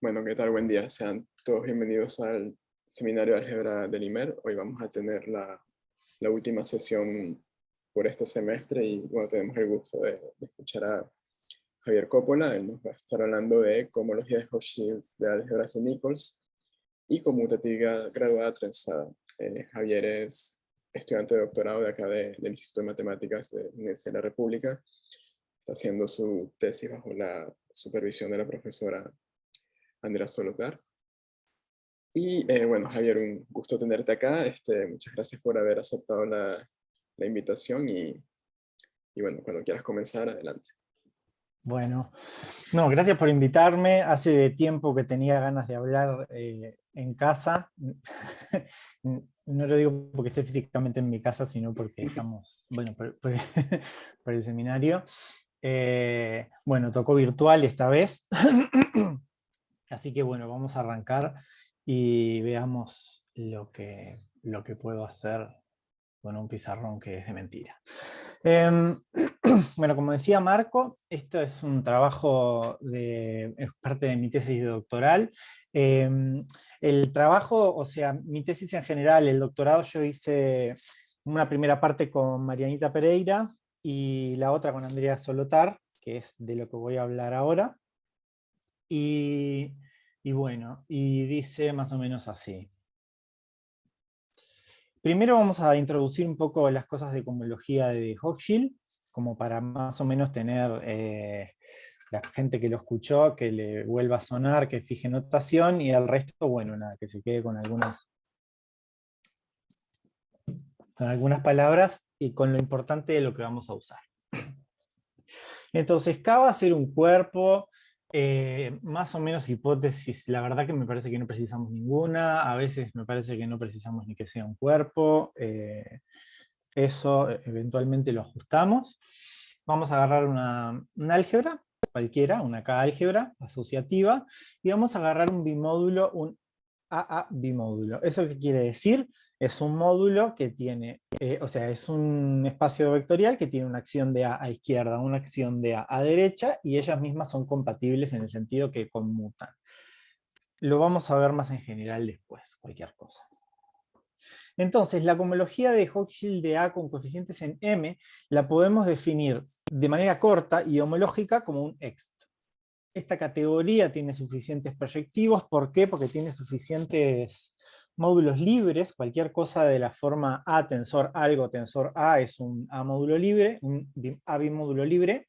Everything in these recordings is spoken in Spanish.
Bueno, ¿qué tal? Buen día. Sean todos bienvenidos al seminario de álgebra del IMER. Hoy vamos a tener la última sesión por este semestre y bueno, tenemos el gusto de escuchar a Javier Coppola. Él nos va a estar hablando de cohomología de Hochschild de álgebras de Nichols y conmutativa graduada trenzada. Javier es estudiante de doctorado de acá del Instituto de Matemáticas de la Universidad de la República. Está haciendo su tesis bajo la supervisión de la profesora Andrea Solotar. Y bueno, Javier, un gusto tenerte acá. Muchas gracias por haber aceptado la invitación y bueno, cuando quieras comenzar, adelante. Bueno, no, gracias por invitarme. Hace tiempo que tenía ganas de hablar en casa. No lo digo porque esté físicamente en mi casa, sino porque estamos, bueno, por el seminario. Bueno, tocó virtual esta vez. Así que bueno, vamos a arrancar y veamos lo que puedo hacer con un pizarrón que es de mentira. Bueno, como decía Marco, esto es un trabajo es parte de mi tesis doctoral. El trabajo, o sea, mi tesis en general, el doctorado, yo hice una primera parte con Marianita Pereira y la otra con Andrea Solotar, que es de lo que voy a hablar ahora. Y bueno, y dice más o menos así. Primero vamos a introducir un poco las cosas de cohomología de Hochschild, como para más o menos tener la gente que lo escuchó, que le vuelva a sonar, que fije notación, y el resto, bueno, nada, que se quede con algunas palabras y con lo importante de lo que vamos a usar. Entonces, K va a ser un cuerpo, más o menos hipótesis, la verdad que me parece que no precisamos ninguna, a veces me parece que no precisamos ni que sea un cuerpo, eso eventualmente lo ajustamos. Vamos a agarrar una álgebra, cualquiera, una K-álgebra asociativa, y vamos a agarrar un bimódulo, un AA bimódulo. ¿Eso qué quiere decir? Es un módulo que tiene, o sea, es un espacio vectorial que tiene una acción de A izquierda, una acción de A derecha, y ellas mismas son compatibles en el sentido que conmutan. Lo vamos a ver más en general después, cualquier cosa. Entonces, la cohomología de Hochschild de A con coeficientes en M la podemos definir de manera corta y homológica como un ext. Esta categoría tiene suficientes proyectivos. ¿Por qué? Porque tiene suficientes módulos libres. Cualquier cosa de la forma A tensor algo tensor A es un A módulo libre, un A bimódulo libre.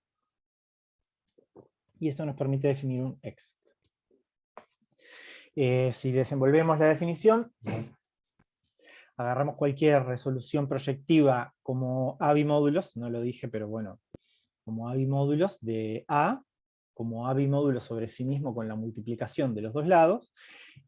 Y eso nos permite definir un ext. Si desenvolvemos la definición, agarramos cualquier resolución proyectiva como A bimódulos, no lo dije, pero bueno, como A bimódulos de A, como A bimódulos sobre sí mismo con la multiplicación de los dos lados,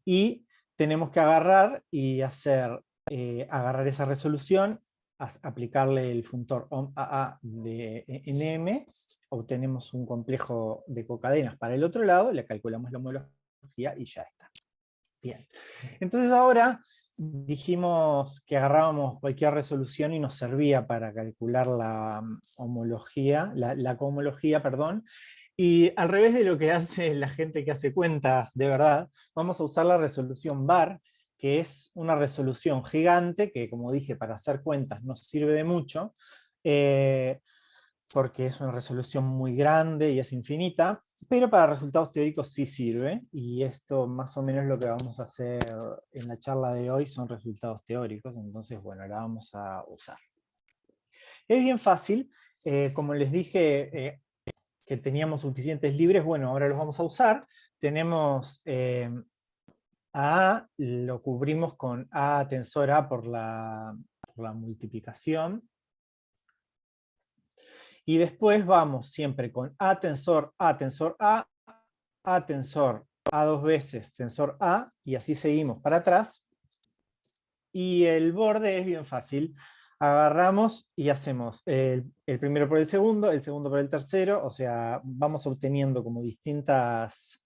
y tenemos que agarrar y agarrar esa resolución, aplicarle el funtor OM-AA de NM, obtenemos un complejo de cocadenas para el otro lado, le calculamos la homología y ya está. Bien, entonces ahora dijimos que agarrábamos cualquier resolución y nos servía para calcular la homología, la cohomología, perdón, y al revés de lo que hace la gente que hace cuentas de verdad, vamos a usar la resolución bar, que es una resolución gigante, que como dije, para hacer cuentas no sirve de mucho, porque es una resolución muy grande y es infinita, pero para resultados teóricos sí sirve, y esto más o menos lo que vamos a hacer en la charla de hoy son resultados teóricos, entonces bueno, la vamos a usar. Es bien fácil, como les dije que teníamos suficientes libres, bueno, ahora los vamos a usar. Tenemos a lo cubrimos con A tensor A por la multiplicación, y después vamos siempre con A tensor A, tensor A tensor A dos veces, tensor A, y así seguimos para atrás. Y el borde es bien fácil. Agarramos y hacemos el primero por el segundo por el tercero, o sea, vamos obteniendo como distintas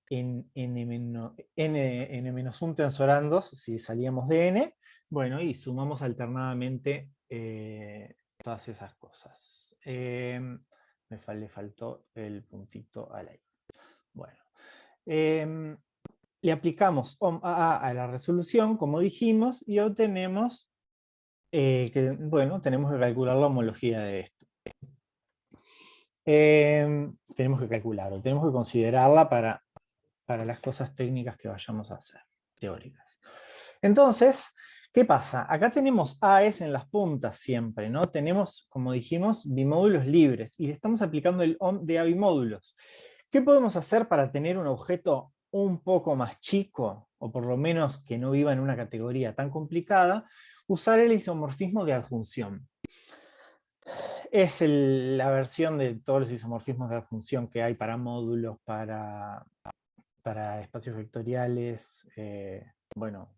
n-1 tensorandos, si salíamos de n, bueno, y sumamos alternadamente todas esas cosas. Le faltó el puntito a la i. Bueno, Le aplicamos OM-AA a la resolución, como dijimos, y obtenemos bueno, tenemos que calcular la homología de esto. Tenemos que calcularlo, tenemos que considerarla para las cosas técnicas que vayamos a hacer, teóricas. Entonces, ¿qué pasa? Acá tenemos AES en las puntas siempre, ¿no? Tenemos, como dijimos, bimódulos libres, y le estamos aplicando el OM de A bimódulos. ¿Qué podemos hacer para tener un objeto un poco más chico, o por lo menos que no viva en una categoría tan complicada? Usar el isomorfismo de adjunción. Es la versión de todos los isomorfismos de adjunción que hay para módulos, para espacios vectoriales, bueno,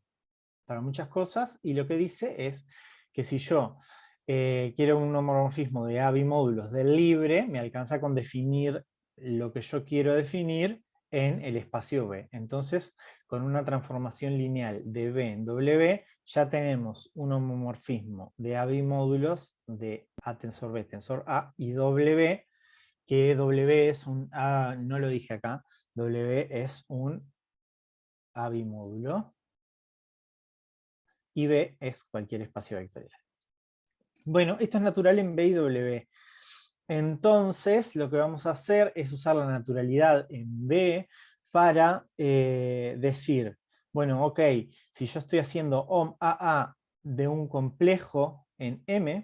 para muchas cosas, y lo que dice es que si yo quiero un homomorfismo de A bimódulos del libre, me alcanza con definir lo que yo quiero definir en el espacio B. Entonces, con una transformación lineal de B en W, ya tenemos un homomorfismo de A bimódulos de A tensor B, tensor A, y W, que W es un A, no lo dije acá, W es un A bimódulo, y B es cualquier espacio vectorial. Bueno, esto es natural en B y W. Entonces, lo que vamos a hacer es usar la naturalidad en B para decir, bueno, ok, si yo estoy haciendo OM-AA de un complejo en M,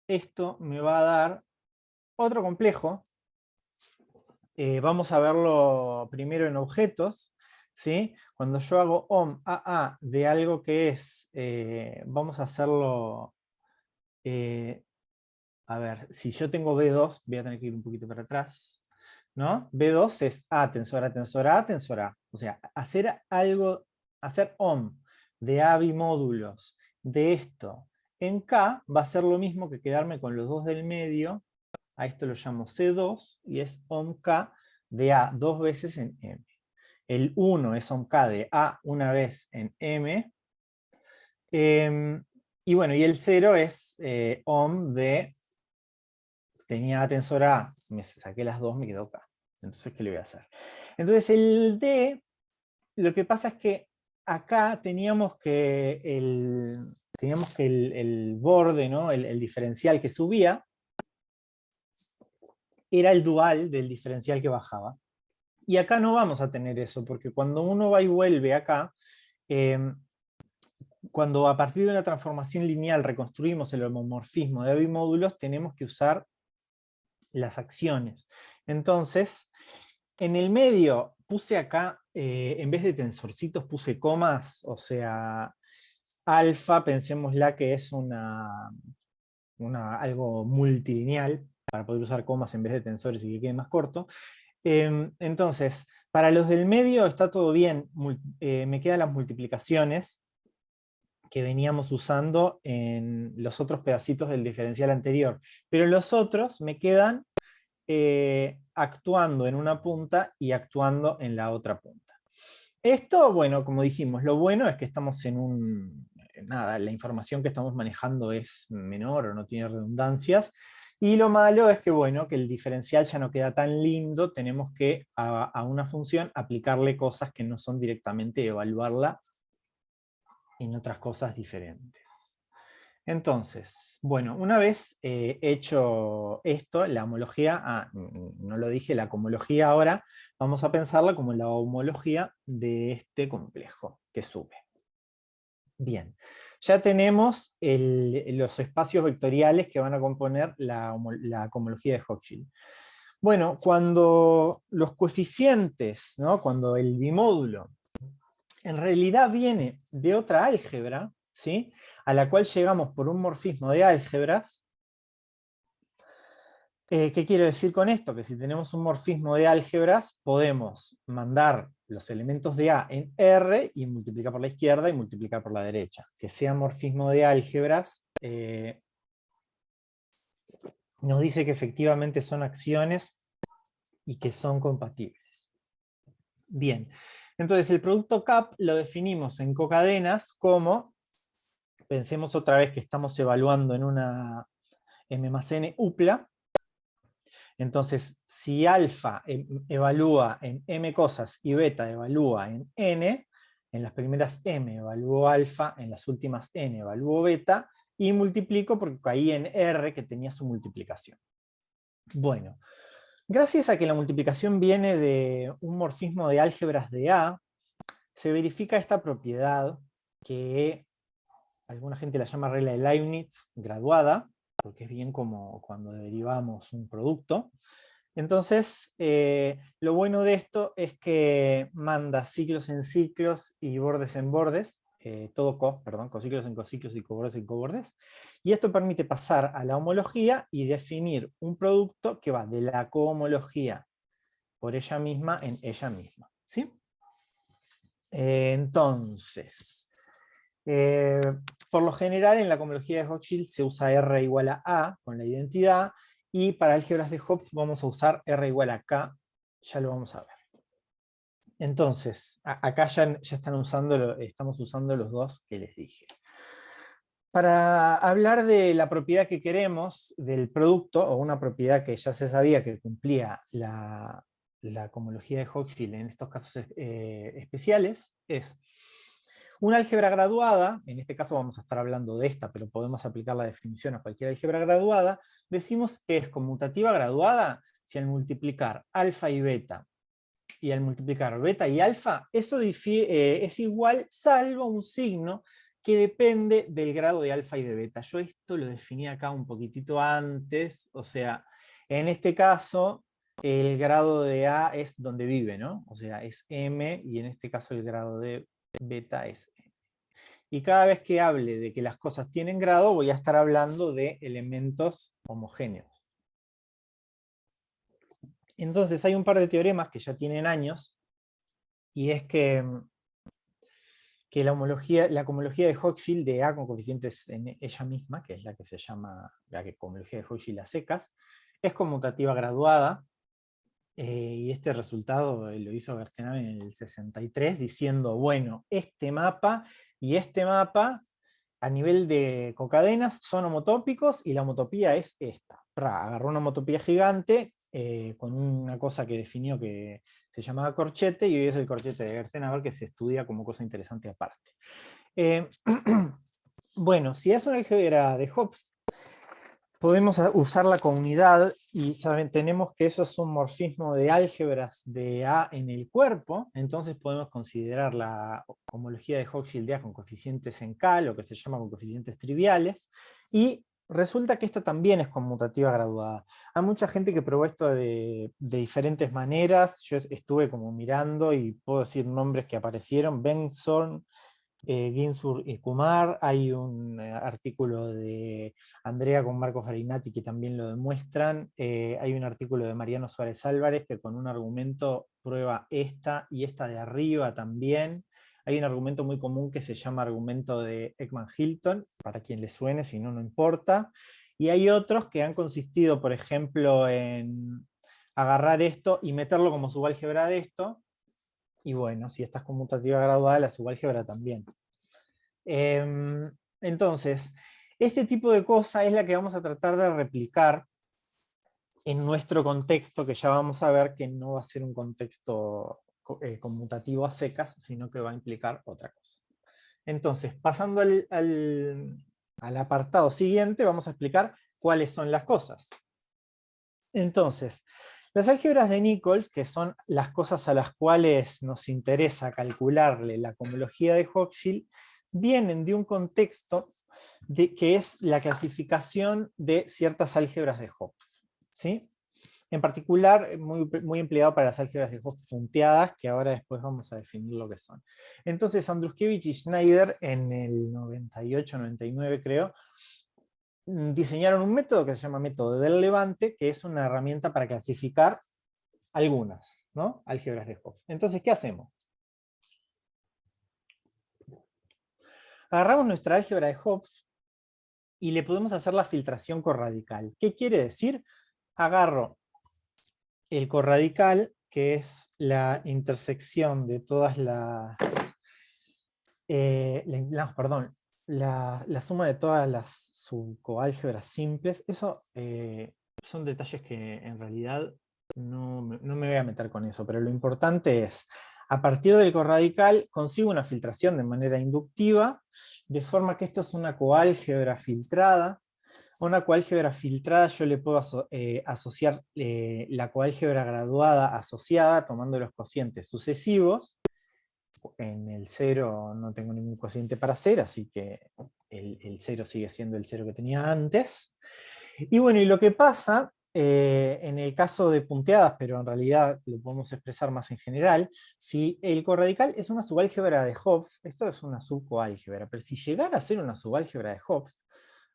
esto me va a dar otro complejo. Vamos a verlo primero en objetos, ¿sí? Cuando yo hago OM-AA de algo que es, vamos a hacerlo, a ver, si yo tengo B2, voy a tener que ir un poquito para atrás, ¿no? B2 es A, tensor A, tensor A, tensor A. O sea, hacer algo, hacer OM de A bimódulos de esto en K va a ser lo mismo que quedarme con los dos del medio. A esto lo llamo C2 y es OM-K de A dos veces en M. El 1 es OM-K de A una vez en M. Y bueno, y el 0 es OM de, tenía A tensor A, me saqué las dos, me quedó K. Entonces, ¿qué le voy a hacer? Entonces el D, lo que pasa es que acá teníamos que el borde, ¿no? el diferencial que subía, era el dual del diferencial que bajaba. Y acá no vamos a tener eso, porque cuando uno va y vuelve acá, cuando a partir de una transformación lineal reconstruimos el homomorfismo de bimódulos, tenemos que usar las acciones. Entonces, en el medio puse acá, en vez de tensorcitos puse comas, o sea, alfa, pensémosla que es algo multilineal, para poder usar comas en vez de tensores y que quede más corto. Entonces, para los del medio está todo bien, me quedan las multiplicaciones que veníamos usando en los otros pedacitos del diferencial anterior, pero los otros me quedan actuando en una punta y actuando en la otra punta. Esto, bueno, como dijimos, lo bueno es que estamos en nada, la información que estamos manejando es menor o no tiene redundancias, y lo malo es que, bueno, que el diferencial ya no queda tan lindo, tenemos que a una función aplicarle cosas que no son directamente evaluarla en otras cosas diferentes. Entonces, bueno, una vez hecho esto, la homología, no lo dije, la cohomología ahora, vamos a pensarla como la homología de este complejo que sube. Bien, ya tenemos los espacios vectoriales que van a componer la cohomología de Hochschild. Bueno, cuando los coeficientes, ¿no? Cuando el bimódulo en realidad viene de otra álgebra, ¿sí? A la cual llegamos por un morfismo de álgebras. ¿Qué quiero decir con esto? Que si tenemos un morfismo de álgebras, podemos mandar los elementos de A en R y multiplicar por la izquierda y multiplicar por la derecha. Que sea morfismo de álgebras nos dice que efectivamente son acciones y que son compatibles. Bien, entonces el producto CAP lo definimos en cocadenas como, pensemos otra vez que estamos evaluando en una M más N upla. Entonces, si alfa evalúa en m cosas y beta evalúa en n, en las primeras m evalúo alfa, en las últimas n evalúo beta, y multiplico porque caí en R que tenía su multiplicación. Bueno, gracias a que la multiplicación viene de un morfismo de álgebras de A, se verifica esta propiedad que alguna gente la llama regla de Leibniz graduada, porque es bien como cuando derivamos un producto. Entonces, lo bueno de esto es que manda ciclos en ciclos y bordes en bordes, cociclos en cociclos y cobordes en cobordes, y esto permite pasar a la homología y definir un producto que va de la cohomología por ella misma en ella misma, ¿sí? Entonces, por lo general en la cohomología de Hochschild se usa R igual a con la identidad, y para álgebras de Hopf vamos a usar R igual a K, ya lo vamos a ver. Entonces, acá ya estamos usando los dos que les dije. Para hablar de la propiedad que queremos del producto, o una propiedad que ya se sabía que cumplía la cohomología de Hochschild en estos casos especiales, es una álgebra graduada, en este caso vamos a estar hablando de esta, pero podemos aplicar la definición a cualquier álgebra graduada, decimos que es conmutativa graduada si al multiplicar alfa y beta, y al multiplicar beta y alfa, eso es igual salvo un signo que depende del grado de alfa y de beta. Yo esto lo definí acá un poquitito antes, o sea, en este caso el grado de A es donde vive, ¿no? O sea, es M, y en este caso el grado de beta es M. Y cada vez que hable de que las cosas tienen grado, voy a estar hablando de elementos homogéneos. Entonces hay un par de teoremas que ya tienen años, y es que la cohomología de Hochschild de A con coeficientes en ella misma, que es la que se llama la cohomología de Hochschild a secas, es conmutativa graduada, y este resultado lo hizo Gerstenau en el 63, diciendo, bueno, este mapa y este mapa a nivel de cocadenas son homotópicos, y la homotopía es esta. Agarró una homotopía gigante con una cosa que definió que se llamaba corchete, y hoy es el corchete de Gerstenau, que se estudia como cosa interesante aparte. Bueno, si es una álgebra de Hopf, podemos usarla con unidad, y tenemos que eso es un morfismo de álgebras de A en el cuerpo, entonces podemos considerar la homología de Hochschild de A con coeficientes en K, lo que se llama con coeficientes triviales, y resulta que esta también es conmutativa graduada. Hay mucha gente que probó esto de diferentes maneras, yo estuve como mirando y puedo decir nombres que aparecieron: Benson, Ginsburg y Kumar. Hay un artículo de Andrea con Marco Farinati que también lo demuestran. Hay un artículo de Mariano Suárez Álvarez que con un argumento prueba esta y esta de arriba también. Hay un argumento muy común que se llama argumento de Ekman-Hilton, para quien le suene, si no, no importa. Y hay otros que han consistido, por ejemplo, en agarrar esto y meterlo como subálgebra de esto. Y bueno, si esta es conmutativa graduada, la subálgebra también. Entonces, este tipo de cosa es la que vamos a tratar de replicar en nuestro contexto, que ya vamos a ver que no va a ser un contexto conmutativo a secas, sino que va a implicar otra cosa. Entonces, pasando al apartado siguiente, vamos a explicar cuáles son las cosas. Entonces, las álgebras de Nichols, que son las cosas a las cuales nos interesa calcularle la cohomología de Hochschild, vienen de un contexto que es la clasificación de ciertas álgebras de Hopf, ¿sí? En particular, muy empleado para las álgebras de Hopf punteadas, que ahora después vamos a definir lo que son. Entonces, Andruszkiewicz y Schneider, en el 98-99 creo, diseñaron un método que se llama método del levante, que es una herramienta para clasificar algunas, ¿no?, álgebras de Hopf. Entonces, ¿qué hacemos? Agarramos nuestra álgebra de Hopf y le podemos hacer la filtración corradical. ¿Qué quiere decir? Agarro el corradical, que es la intersección de todas la suma de todas las subcoálgebras simples. Eso son detalles que en realidad no me voy a meter con eso, pero lo importante es, a partir del corradical consigo una filtración de manera inductiva, de forma que esto es una coálgebra filtrada. A una coálgebra filtrada yo le puedo asociar la coálgebra graduada asociada tomando los cocientes sucesivos. En el 0 no tengo ningún cociente para hacer, así que el 0 sigue siendo el 0 que tenía antes. Y bueno, y lo que pasa en el caso de punteadas, pero en realidad lo podemos expresar más en general, si el corradical es una subálgebra de Hopf, esto es una subcoálgebra, pero si llegara a ser una subálgebra de Hopf,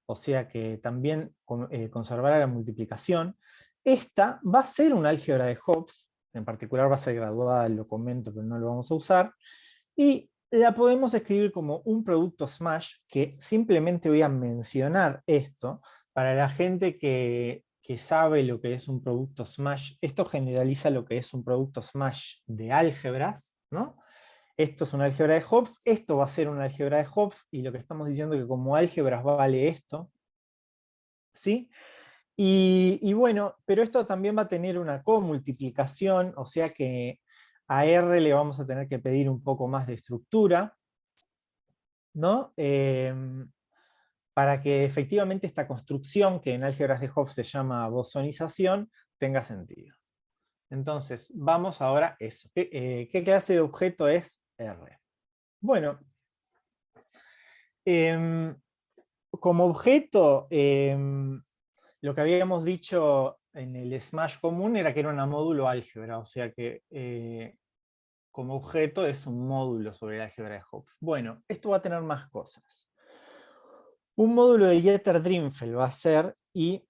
o sea que también conservara la multiplicación, esta va a ser una álgebra de Hopf, en particular va a ser graduada, lo comento, pero no lo vamos a usar, y la podemos escribir como un producto smash, que simplemente voy a mencionar esto, para la gente que sabe lo que es un producto smash. Esto generaliza lo que es un producto smash de álgebras, ¿no? Esto es una álgebra de Hopf, esto va a ser una álgebra de Hopf, y lo que estamos diciendo es que como álgebras vale esto, ¿sí? Y bueno, pero esto también va a tener una comultiplicación, o sea que a R le vamos a tener que pedir un poco más de estructura, ¿no? Para que efectivamente esta construcción, que en álgebras de Hopf se llama bosonización, tenga sentido. Entonces, vamos ahora a eso. ¿Qué clase de objeto es R? Bueno, como objeto, lo que habíamos dicho en el Smash común era que era una módulo álgebra, o sea que como objeto es un módulo sobre la álgebra de Hopf. Bueno, esto va a tener más cosas. Un módulo de Jeter-Drinfeld va a ser, y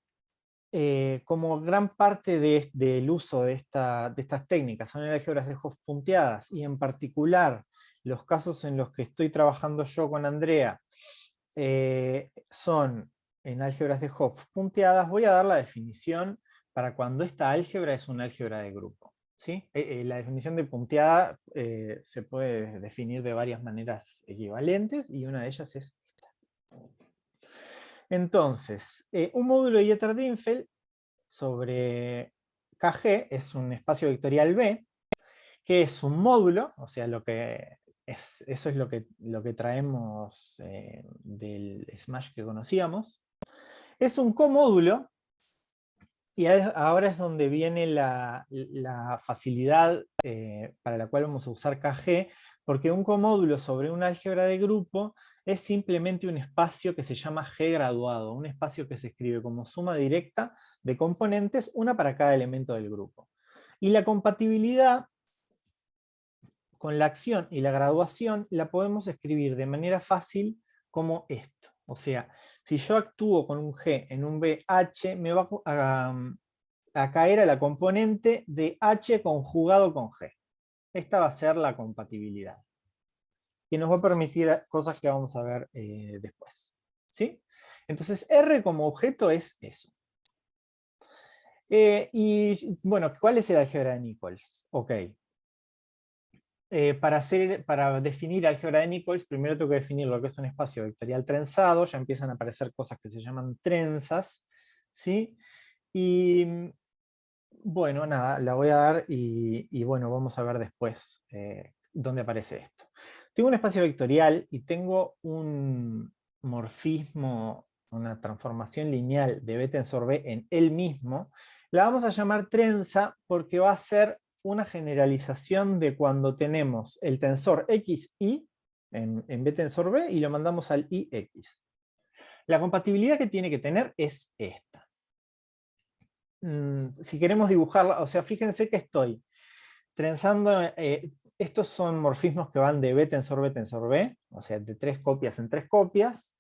como gran parte del uso de estas técnicas son en álgebras de Hopf punteadas, y en particular los casos en los que estoy trabajando yo con Andrea son en álgebras de Hopf punteadas, voy a dar la definición para cuando esta álgebra es una álgebra de grupo. ¿Sí? La definición de punteada se puede definir de varias maneras equivalentes, y una de ellas es esta. Entonces, un módulo de Jeter-Drinfeld sobre KG es un espacio vectorial B, que es un módulo, o sea, eso es lo que traemos del Smash que conocíamos. Es un comódulo, y ahora es donde viene la facilidad para la cual vamos a usar KG, porque un comódulo sobre un álgebra de grupo es simplemente un espacio que se llama G graduado, un espacio que se escribe como suma directa de componentes, una para cada elemento del grupo. Y la compatibilidad con la acción y la graduación la podemos escribir de manera fácil como esto. O sea, si yo actúo con un G en un BH, me va a caer a la componente de H conjugado con G. Esta va a ser la compatibilidad, que nos va a permitir cosas que vamos a ver después. ¿Sí? Entonces, R como objeto es eso. Y bueno, ¿cuál es el álgebra de Nichols? Ok. Para definir álgebra de Nichols, primero tengo que definir lo que es un espacio vectorial trenzado, ya empiezan a aparecer cosas que se llaman trenzas, ¿sí? Y bueno, nada, la voy a dar y bueno, vamos a ver después dónde aparece esto. Tengo un espacio vectorial y tengo un morfismo, una transformación lineal de B tensor B en él mismo. La vamos a llamar trenza porque va a ser una generalización de cuando tenemos el tensor XY en B tensor B y lo mandamos al IX. La compatibilidad que tiene que tener es esta. Si queremos dibujarla, o sea, fíjense que estoy trenzando, estos son morfismos que van de B tensor B, o sea, de 3 copias en 3 copias,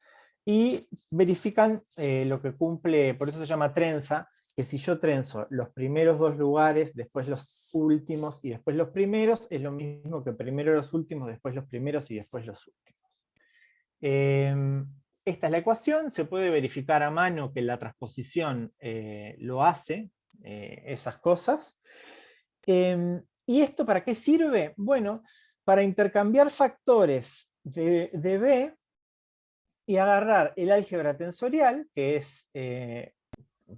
y verifican lo que cumple, por eso se llama trenza, que si yo trenzo los primeros dos lugares, después los últimos y después los primeros, es lo mismo que primero los últimos, después los primeros y después los últimos. Esta es la ecuación, se puede verificar a mano que la transposición lo hace, esas cosas. ¿Y esto para qué sirve? Bueno, para intercambiar factores de B y agarrar el álgebra tensorial, que es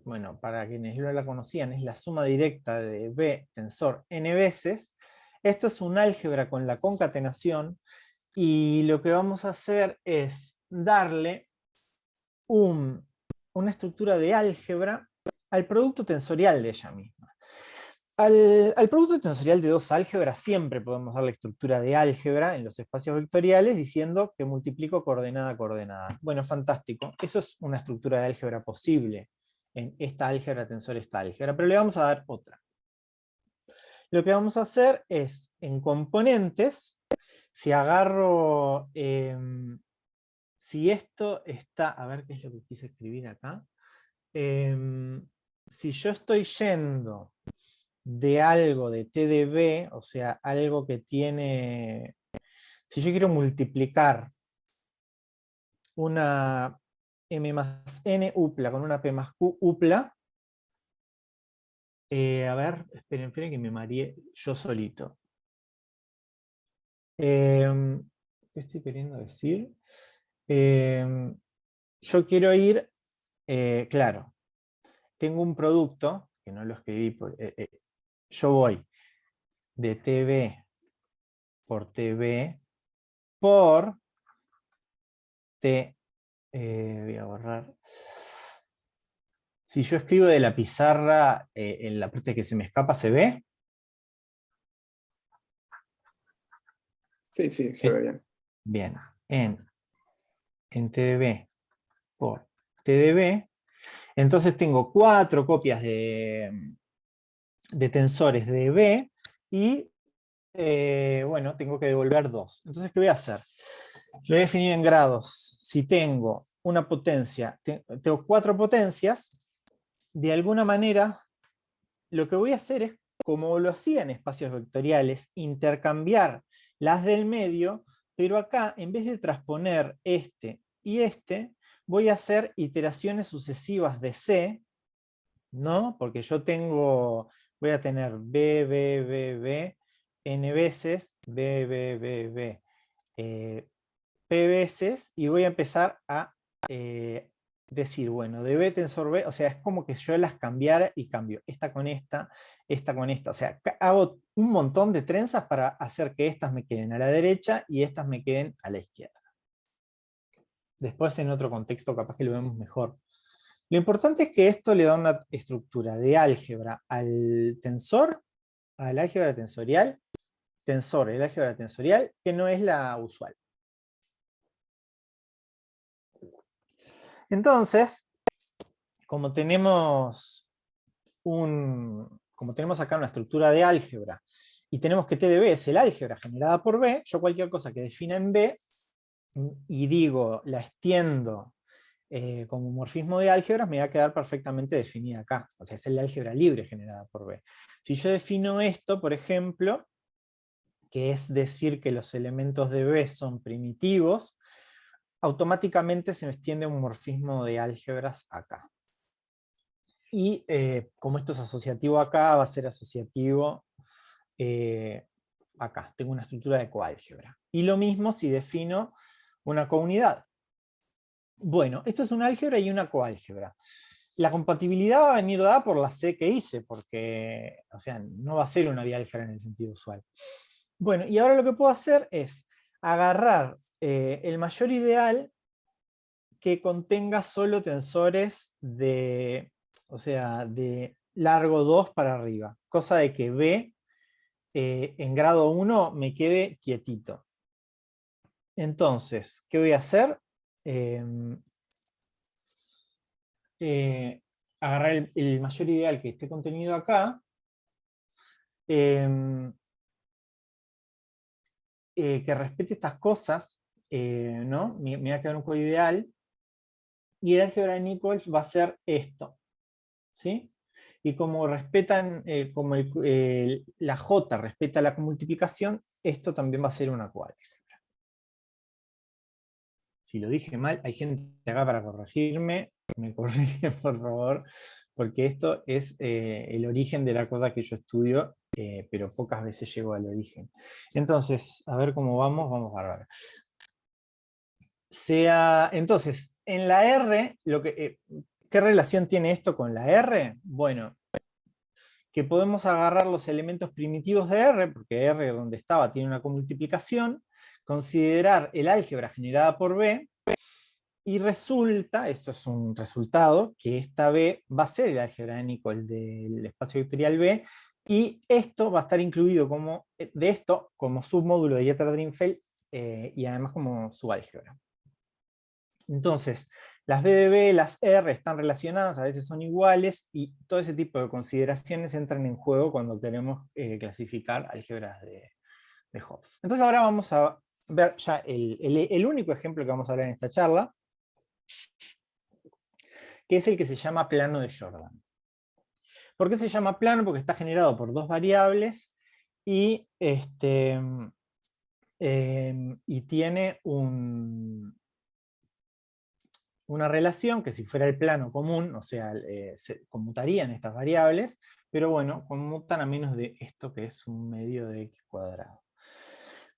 bueno, para quienes no la conocían, es la suma directa de B tensor n veces. Esto es un álgebra con la concatenación, y lo que vamos a hacer es darle una estructura de álgebra al producto tensorial de ella misma. Al producto tensorial de dos álgebras siempre podemos darle estructura de álgebra en los espacios vectoriales diciendo que multiplico coordenada a coordenada. Bueno, fantástico. Eso es una estructura de álgebra posible en esta álgebra tensor esta álgebra, pero le vamos a dar otra. Lo que vamos a hacer es, en componentes, si agarro, si esto está, a ver qué es lo que quise escribir acá, si yo estoy yendo de algo de T de B, o sea, algo que tiene, si yo quiero multiplicar una M más N upla con una P más Q upla, a ver, esperen que me mareé yo solito. ¿Qué estoy queriendo decir? Yo quiero ir, claro, tengo un producto, que no lo escribí, yo voy de TB por TB por T, voy a borrar. Si yo escribo de la pizarra, en la parte que se me escapa, ¿se ve? Sí, sí, se ve bien. Bien, en TDB por TDB, entonces tengo 4 copias de tensores de B y, bueno, tengo que devolver 2. Entonces, ¿qué voy a hacer? Lo voy a definir en grados. Si tengo una potencia, tengo 4 potencias, de alguna manera, lo que voy a hacer es, como lo hacía en espacios vectoriales, intercambiar las del medio, pero acá, en vez de transponer este y este, voy a hacer iteraciones sucesivas de C, ¿no? Porque yo tengo, voy a tener B, B, B, B, N veces, B, B, B, B, P veces, y voy a empezar a decir, bueno, de B tensor B, o sea, es como que yo las cambiara y cambio esta con esta, o sea, hago un montón de trenzas para hacer que estas me queden a la derecha y estas me queden a la izquierda. Después en otro contexto capaz que lo vemos mejor. Lo importante es que esto le da una estructura de álgebra al tensor, al álgebra tensorial, tensor, el álgebra tensorial, que no es la usual. Entonces, como tenemos acá una estructura de álgebra y tenemos que TdB es el álgebra generada por B, yo cualquier cosa que defina en B y digo, la extiendo como morfismo de álgebras, me va a quedar perfectamente definida acá. O sea, es el álgebra libre generada por B. Si yo defino esto, por ejemplo, que es decir que los elementos de B son primitivos, automáticamente se me extiende un morfismo de álgebras acá. Y como esto es asociativo acá, va a ser asociativo acá. Tengo una estructura de coálgebra. Y lo mismo si defino una counidad. Bueno, esto es un álgebra y una coálgebra. La compatibilidad va a venir dada por la C que hice, porque, o sea, no va a ser una biálgebra en el sentido usual. Bueno, y ahora lo que puedo hacer es agarrar el mayor ideal que contenga solo tensores de, o sea, de largo 2 para arriba, cosa de que B en grado 1 me quede quietito. Entonces, ¿qué voy a hacer? Agarrar el mayor ideal que esté contenido acá, que respete estas cosas, ¿no? Me va a quedar un coideal, y el álgebra de Nichols va a ser esto, ¿sí? Y como respetan, como la J respeta la multiplicación, esto también va a ser una coálgebra. Si lo dije mal, hay gente acá para corregirme, me corrigen por favor, porque esto es el origen de la cosa que yo estudio, pero pocas veces llego al origen. Entonces, a ver cómo vamos bárbaro. Entonces, en la R, ¿Qué relación tiene esto con la R? Bueno, que podemos agarrar los elementos primitivos de R, porque R donde estaba tiene una comultiplicación, considerar el álgebra generada por B, y resulta, esto es un resultado, que esta B va a ser el álgebra n = del espacio vectorial B, y esto va a estar incluido de esto como submódulo de Dieter-Drinfeld y además como subálgebra. Entonces, las B de B, las R están relacionadas, a veces son iguales, y todo ese tipo de consideraciones entran en juego cuando queremos clasificar álgebras de Hopf. Entonces ahora vamos a ver ya el único ejemplo que vamos a hablar en esta charla, que es el que se llama plano de Jordan. ¿Por qué se llama plano? Porque está generado por dos variables y, y tiene una relación que si fuera el plano común, o sea, se conmutarían estas variables, pero bueno, conmutan a menos de esto que es un medio de x².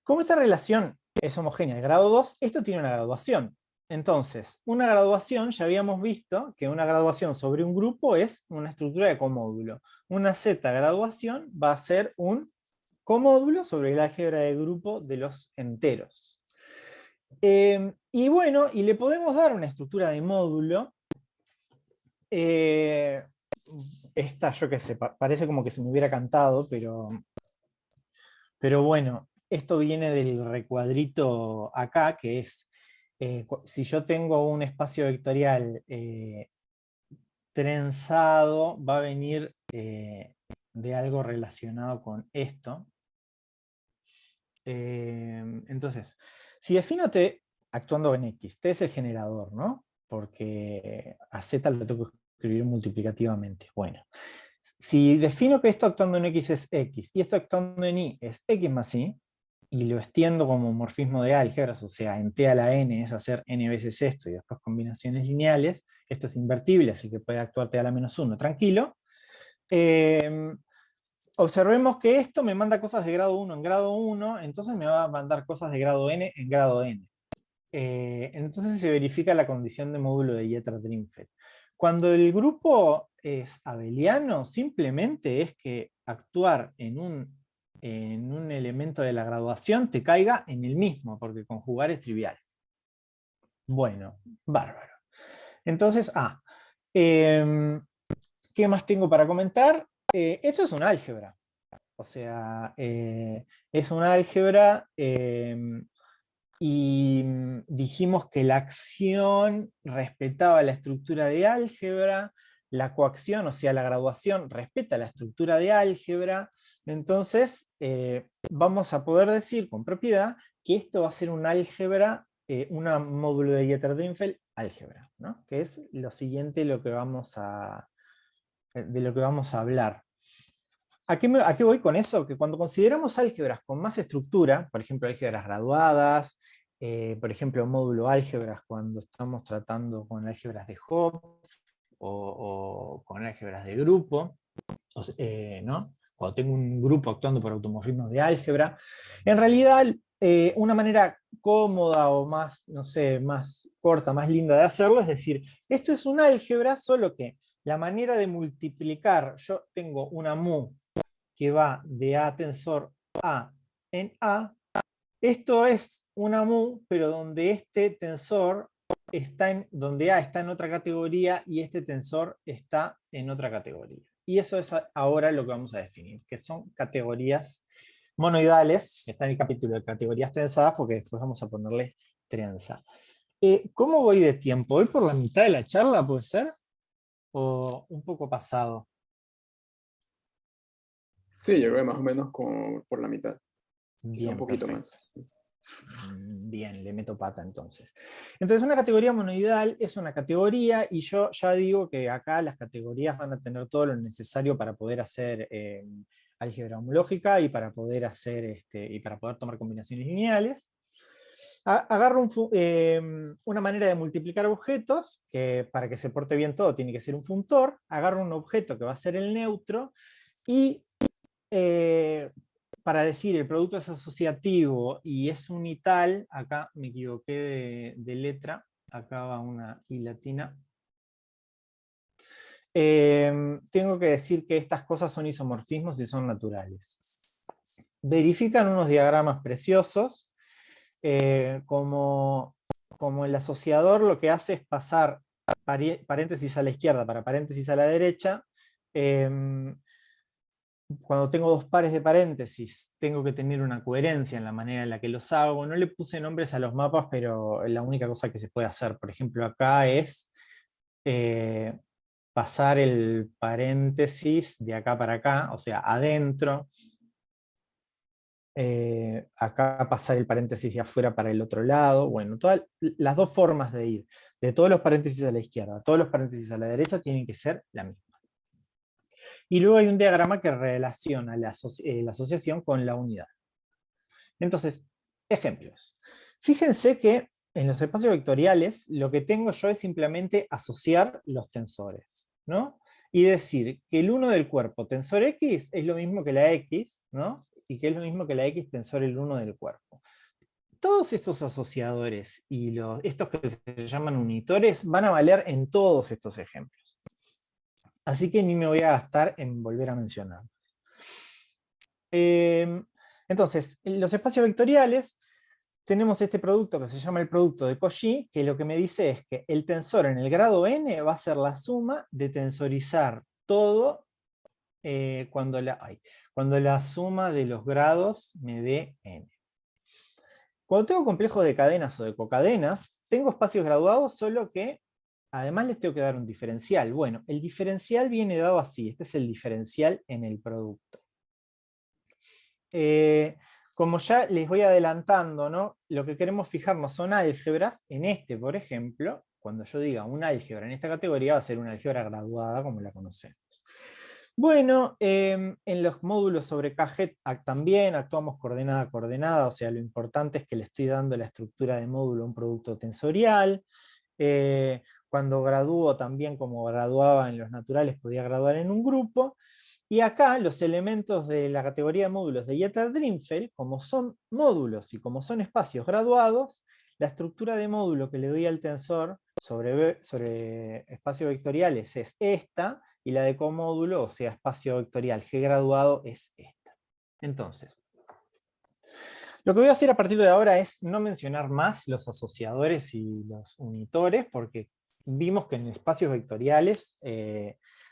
Como esta relación es homogénea de grado 2, esto tiene una graduación. Entonces, una graduación, ya habíamos visto que una graduación sobre un grupo es una estructura de comódulo. Una z graduación va a ser un comódulo sobre el álgebra de grupo de los enteros. Y bueno, y le podemos dar una estructura de módulo. Esta, yo qué sé, parece como que se me hubiera cantado, pero bueno, esto viene del recuadrito acá, que es, si yo tengo un espacio vectorial trenzado, va a venir de algo relacionado con esto. Entonces, si defino T actuando en X, T es el generador, ¿no? Porque a Z lo tengo que escribir multiplicativamente. Bueno, si defino que esto actuando en X es X, y esto actuando en Y es X más Y, y lo extiendo como morfismo de álgebras, o sea, en T a la N es hacer N veces esto, y después combinaciones lineales, esto es invertible, así que puede actuar T a la -1, tranquilo. Observemos que esto me manda cosas de grado 1 en grado 1, entonces me va a mandar cosas de grado n en grado n. Entonces se verifica la condición de módulo de Dieter-Drinfeld. Cuando el grupo es abeliano, simplemente es que actuar en un elemento de la graduación te caiga en el mismo, porque conjugar es trivial. Bueno, bárbaro. Entonces, ¿qué más tengo para comentar? Esto es un álgebra. O sea, es un álgebra y dijimos que la acción respetaba la estructura de álgebra, la coacción, o sea, la graduación, respeta la estructura de álgebra. Entonces, vamos a poder decir con propiedad que esto va a ser un álgebra, un módulo de Dieter-Drinfeld álgebra, ¿no? Que es lo siguiente de lo que vamos a hablar. ¿A qué voy con eso? Que cuando consideramos álgebras con más estructura, por ejemplo, álgebras graduadas, por ejemplo, módulo álgebras cuando estamos tratando con álgebras de Hopf o con álgebras de grupo, ¿no? Cuando tengo un grupo actuando por automorfismos de álgebra, en realidad una manera cómoda o más, no sé, más corta, más linda de hacerlo es decir, esto es un álgebra, solo que la manera de multiplicar, yo tengo una mu que va de A tensor A en A. Esto es una mu, pero donde este tensor donde A está en otra categoría y este tensor está en otra categoría. Y eso es ahora lo que vamos a definir, que son categorías monoidales, que está en el capítulo de categorías trenzadas, porque después vamos a ponerle trenza. ¿Cómo voy de tiempo? ¿Voy por la mitad de la charla, puede ser? ¿O un poco pasado? Sí, yo creo que más o menos por la mitad, quizá un Bien, poquito perfecto. más. Bien, le meto pata entonces. Entonces una categoría monoidal es una categoría y yo ya digo que acá las categorías van a tener todo lo necesario para poder hacer álgebra homológica y para poder hacer y para poder tomar combinaciones lineales. Agarro una manera de multiplicar objetos, que para que se porte bien todo tiene que ser un funtor. Agarro un objeto que va a ser el neutro y para decir el producto es asociativo y es unital, acá me equivoqué de letra, acá va una I latina, tengo que decir que estas cosas son isomorfismos y son naturales. Verifican unos diagramas preciosos, como el asociador lo que hace es pasar paréntesis a la izquierda para paréntesis a la derecha. Cuando tengo dos pares de paréntesis, tengo que tener una coherencia en la manera en la que los hago. No le puse nombres a los mapas, pero la única cosa que se puede hacer, por ejemplo, acá es pasar el paréntesis de acá para acá, o sea, adentro. Acá pasar el paréntesis de afuera para el otro lado. Bueno, todas las dos formas de ir, de todos los paréntesis a la izquierda, todos los paréntesis a la derecha, tienen que ser la misma. Y luego hay un diagrama que relaciona la asociación con la unidad. Entonces, ejemplos. Fíjense que en los espacios vectoriales lo que tengo yo es simplemente asociar los tensores, ¿no? Y decir que el 1 del cuerpo tensor X es lo mismo que la X, ¿no? Y que es lo mismo que la X tensor el 1 del cuerpo. Todos estos asociadores y estos que se llaman unitores van a valer en todos estos ejemplos. Así que ni me voy a gastar en volver a mencionarlos. Entonces, en los espacios vectoriales tenemos este producto que se llama el producto de Cauchy, que lo que me dice es que el tensor en el grado n va a ser la suma de tensorizar todo cuando la suma de los grados me dé n. Cuando tengo complejos de cadenas o de cocadenas, tengo espacios graduados, solo que además les tengo que dar un diferencial. Bueno, el diferencial viene dado así. Este es el diferencial en el producto. Como ya les voy adelantando, ¿no? Lo que queremos fijarnos son álgebras. En este, por ejemplo, cuando yo diga un álgebra en esta categoría, va a ser una álgebra graduada como la conocemos. Bueno, en los módulos sobre Cajet también actuamos coordenada a coordenada, o sea, lo importante es que le estoy dando la estructura de módulo a un producto tensorial. Cuando gradúo también, como graduaba en los naturales, podía graduar en un grupo. Y acá los elementos de la categoría de módulos de Jeter-Drinfeld, como son módulos y como son espacios graduados, la estructura de módulo que le doy al tensor sobre espacios vectoriales es esta, y la de comódulo, o sea, espacio vectorial G graduado, es esta. Entonces, lo que voy a hacer a partir de ahora es no mencionar más los asociadores y los unitores, porque vimos que en espacios vectoriales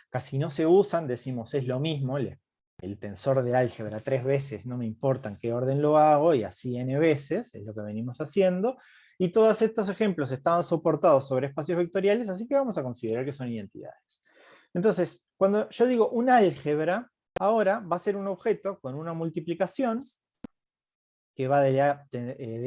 casi no se usan, decimos es lo mismo, el tensor de álgebra 3 veces, no me importa en qué orden lo hago, y así n veces, es lo que venimos haciendo, y todos estos ejemplos estaban soportados sobre espacios vectoriales, así que vamos a considerar que son identidades. Entonces, cuando yo digo un álgebra, ahora va a ser un objeto con una multiplicación que va de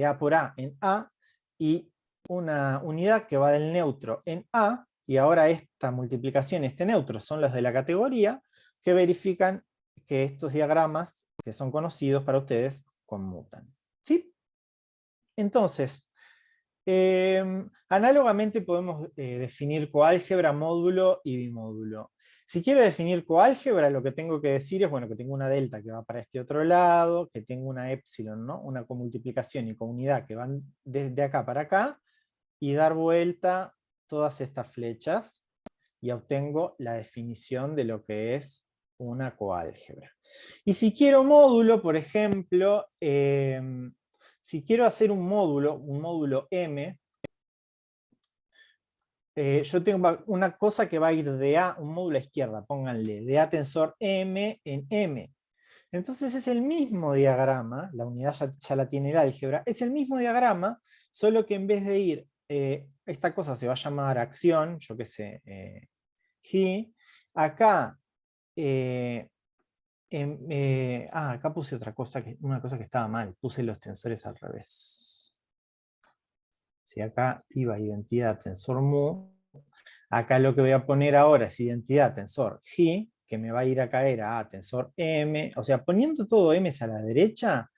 A por A en A, y una unidad que va del neutro en A, y ahora esta multiplicación y este neutro son los de la categoría, que verifican que estos diagramas, que son conocidos para ustedes, conmutan. ¿Sí? Entonces, análogamente podemos definir coálgebra, módulo y bimódulo. Si quiero definir coálgebra, lo que tengo que decir es, bueno, que tengo una delta que va para este otro lado, que tengo una epsilon, ¿no? Una comultiplicación y comunidad que van desde acá para acá, y dar vuelta todas estas flechas, y obtengo la definición de lo que es una coálgebra. Y si quiero módulo, por ejemplo, si quiero hacer un módulo M, yo tengo una cosa que va a ir de A, un módulo a izquierda, pónganle, de A tensor M en M. Entonces es el mismo diagrama, la unidad ya la tiene el álgebra, es el mismo diagrama, solo que en vez de ir, esta cosa se va a llamar acción, yo qué sé, G, acá, acá puse otra cosa, una cosa que estaba mal, puse los tensores al revés. Si acá iba identidad tensor mu, acá lo que voy a poner ahora es identidad tensor G, que me va a ir a caer a tensor M, o sea, poniendo todo M a la derecha,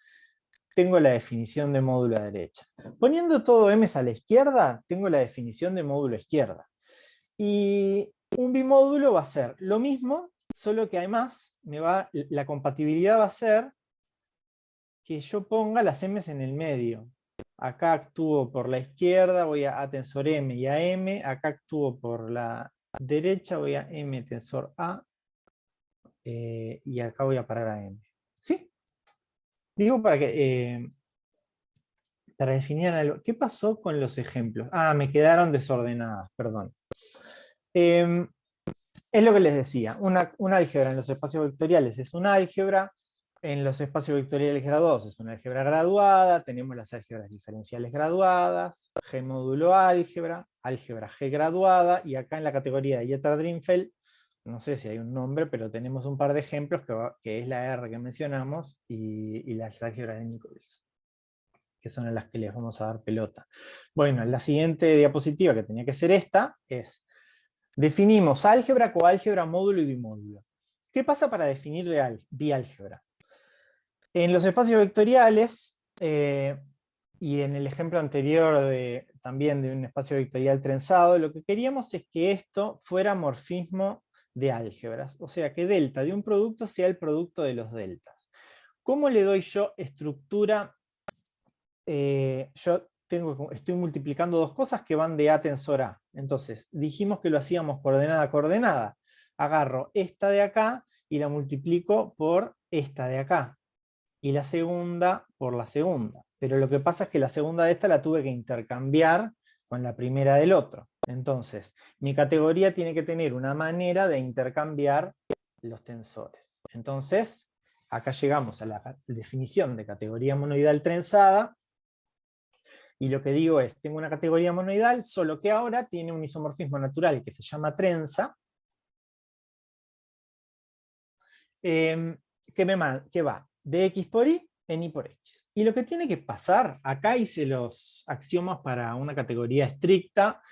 tengo la definición de módulo a derecha. Poniendo todo M a la izquierda, tengo la definición de módulo a izquierda. Y un bimódulo va a ser lo mismo, solo que además la compatibilidad va a ser que yo ponga las M's en el medio. Acá actúo por la izquierda, voy a tensor M y a M, acá actúo por la derecha voy a M tensor A, y acá voy a parar a M. ¿Sí? Digo para definir algo. ¿Qué pasó con los ejemplos? Ah, me quedaron desordenadas, perdón. Es lo que les decía, una álgebra en los espacios vectoriales es una álgebra, en los espacios vectoriales graduados es una álgebra graduada, tenemos las álgebras diferenciales graduadas, G módulo álgebra, álgebra G graduada, y acá en la categoría de Jeter-Drinfeld, no sé si hay un nombre, pero tenemos un par de ejemplos que es la R que mencionamos y las álgebras de Nichols, que son a las que les vamos a dar pelota. Bueno, la siguiente diapositiva, que tenía que ser esta, es: definimos álgebra, coálgebra, módulo y bimódulo. ¿Qué pasa para definir biálgebra? En los espacios vectoriales, y en el ejemplo anterior también de un espacio vectorial trenzado, lo que queríamos es que esto fuera morfismo de álgebras, o sea, que delta de un producto sea el producto de los deltas. ¿Cómo le doy yo estructura? Estoy multiplicando dos cosas que van de A tensor A. Entonces, dijimos que lo hacíamos coordenada a coordenada. Agarro esta de acá y la multiplico por esta de acá. Y la segunda por la segunda. Pero lo que pasa es que la segunda de esta la tuve que intercambiar con la primera del otro. Entonces, mi categoría tiene que tener una manera de intercambiar los tensores. Entonces, acá llegamos a la definición de categoría monoidal trenzada. Y lo que digo es, tengo una categoría monoidal, solo que ahora tiene un isomorfismo natural que se llama trenza, que va de X por Y en Y por X. Y lo que tiene que pasar, acá hice los axiomas para una categoría estricta.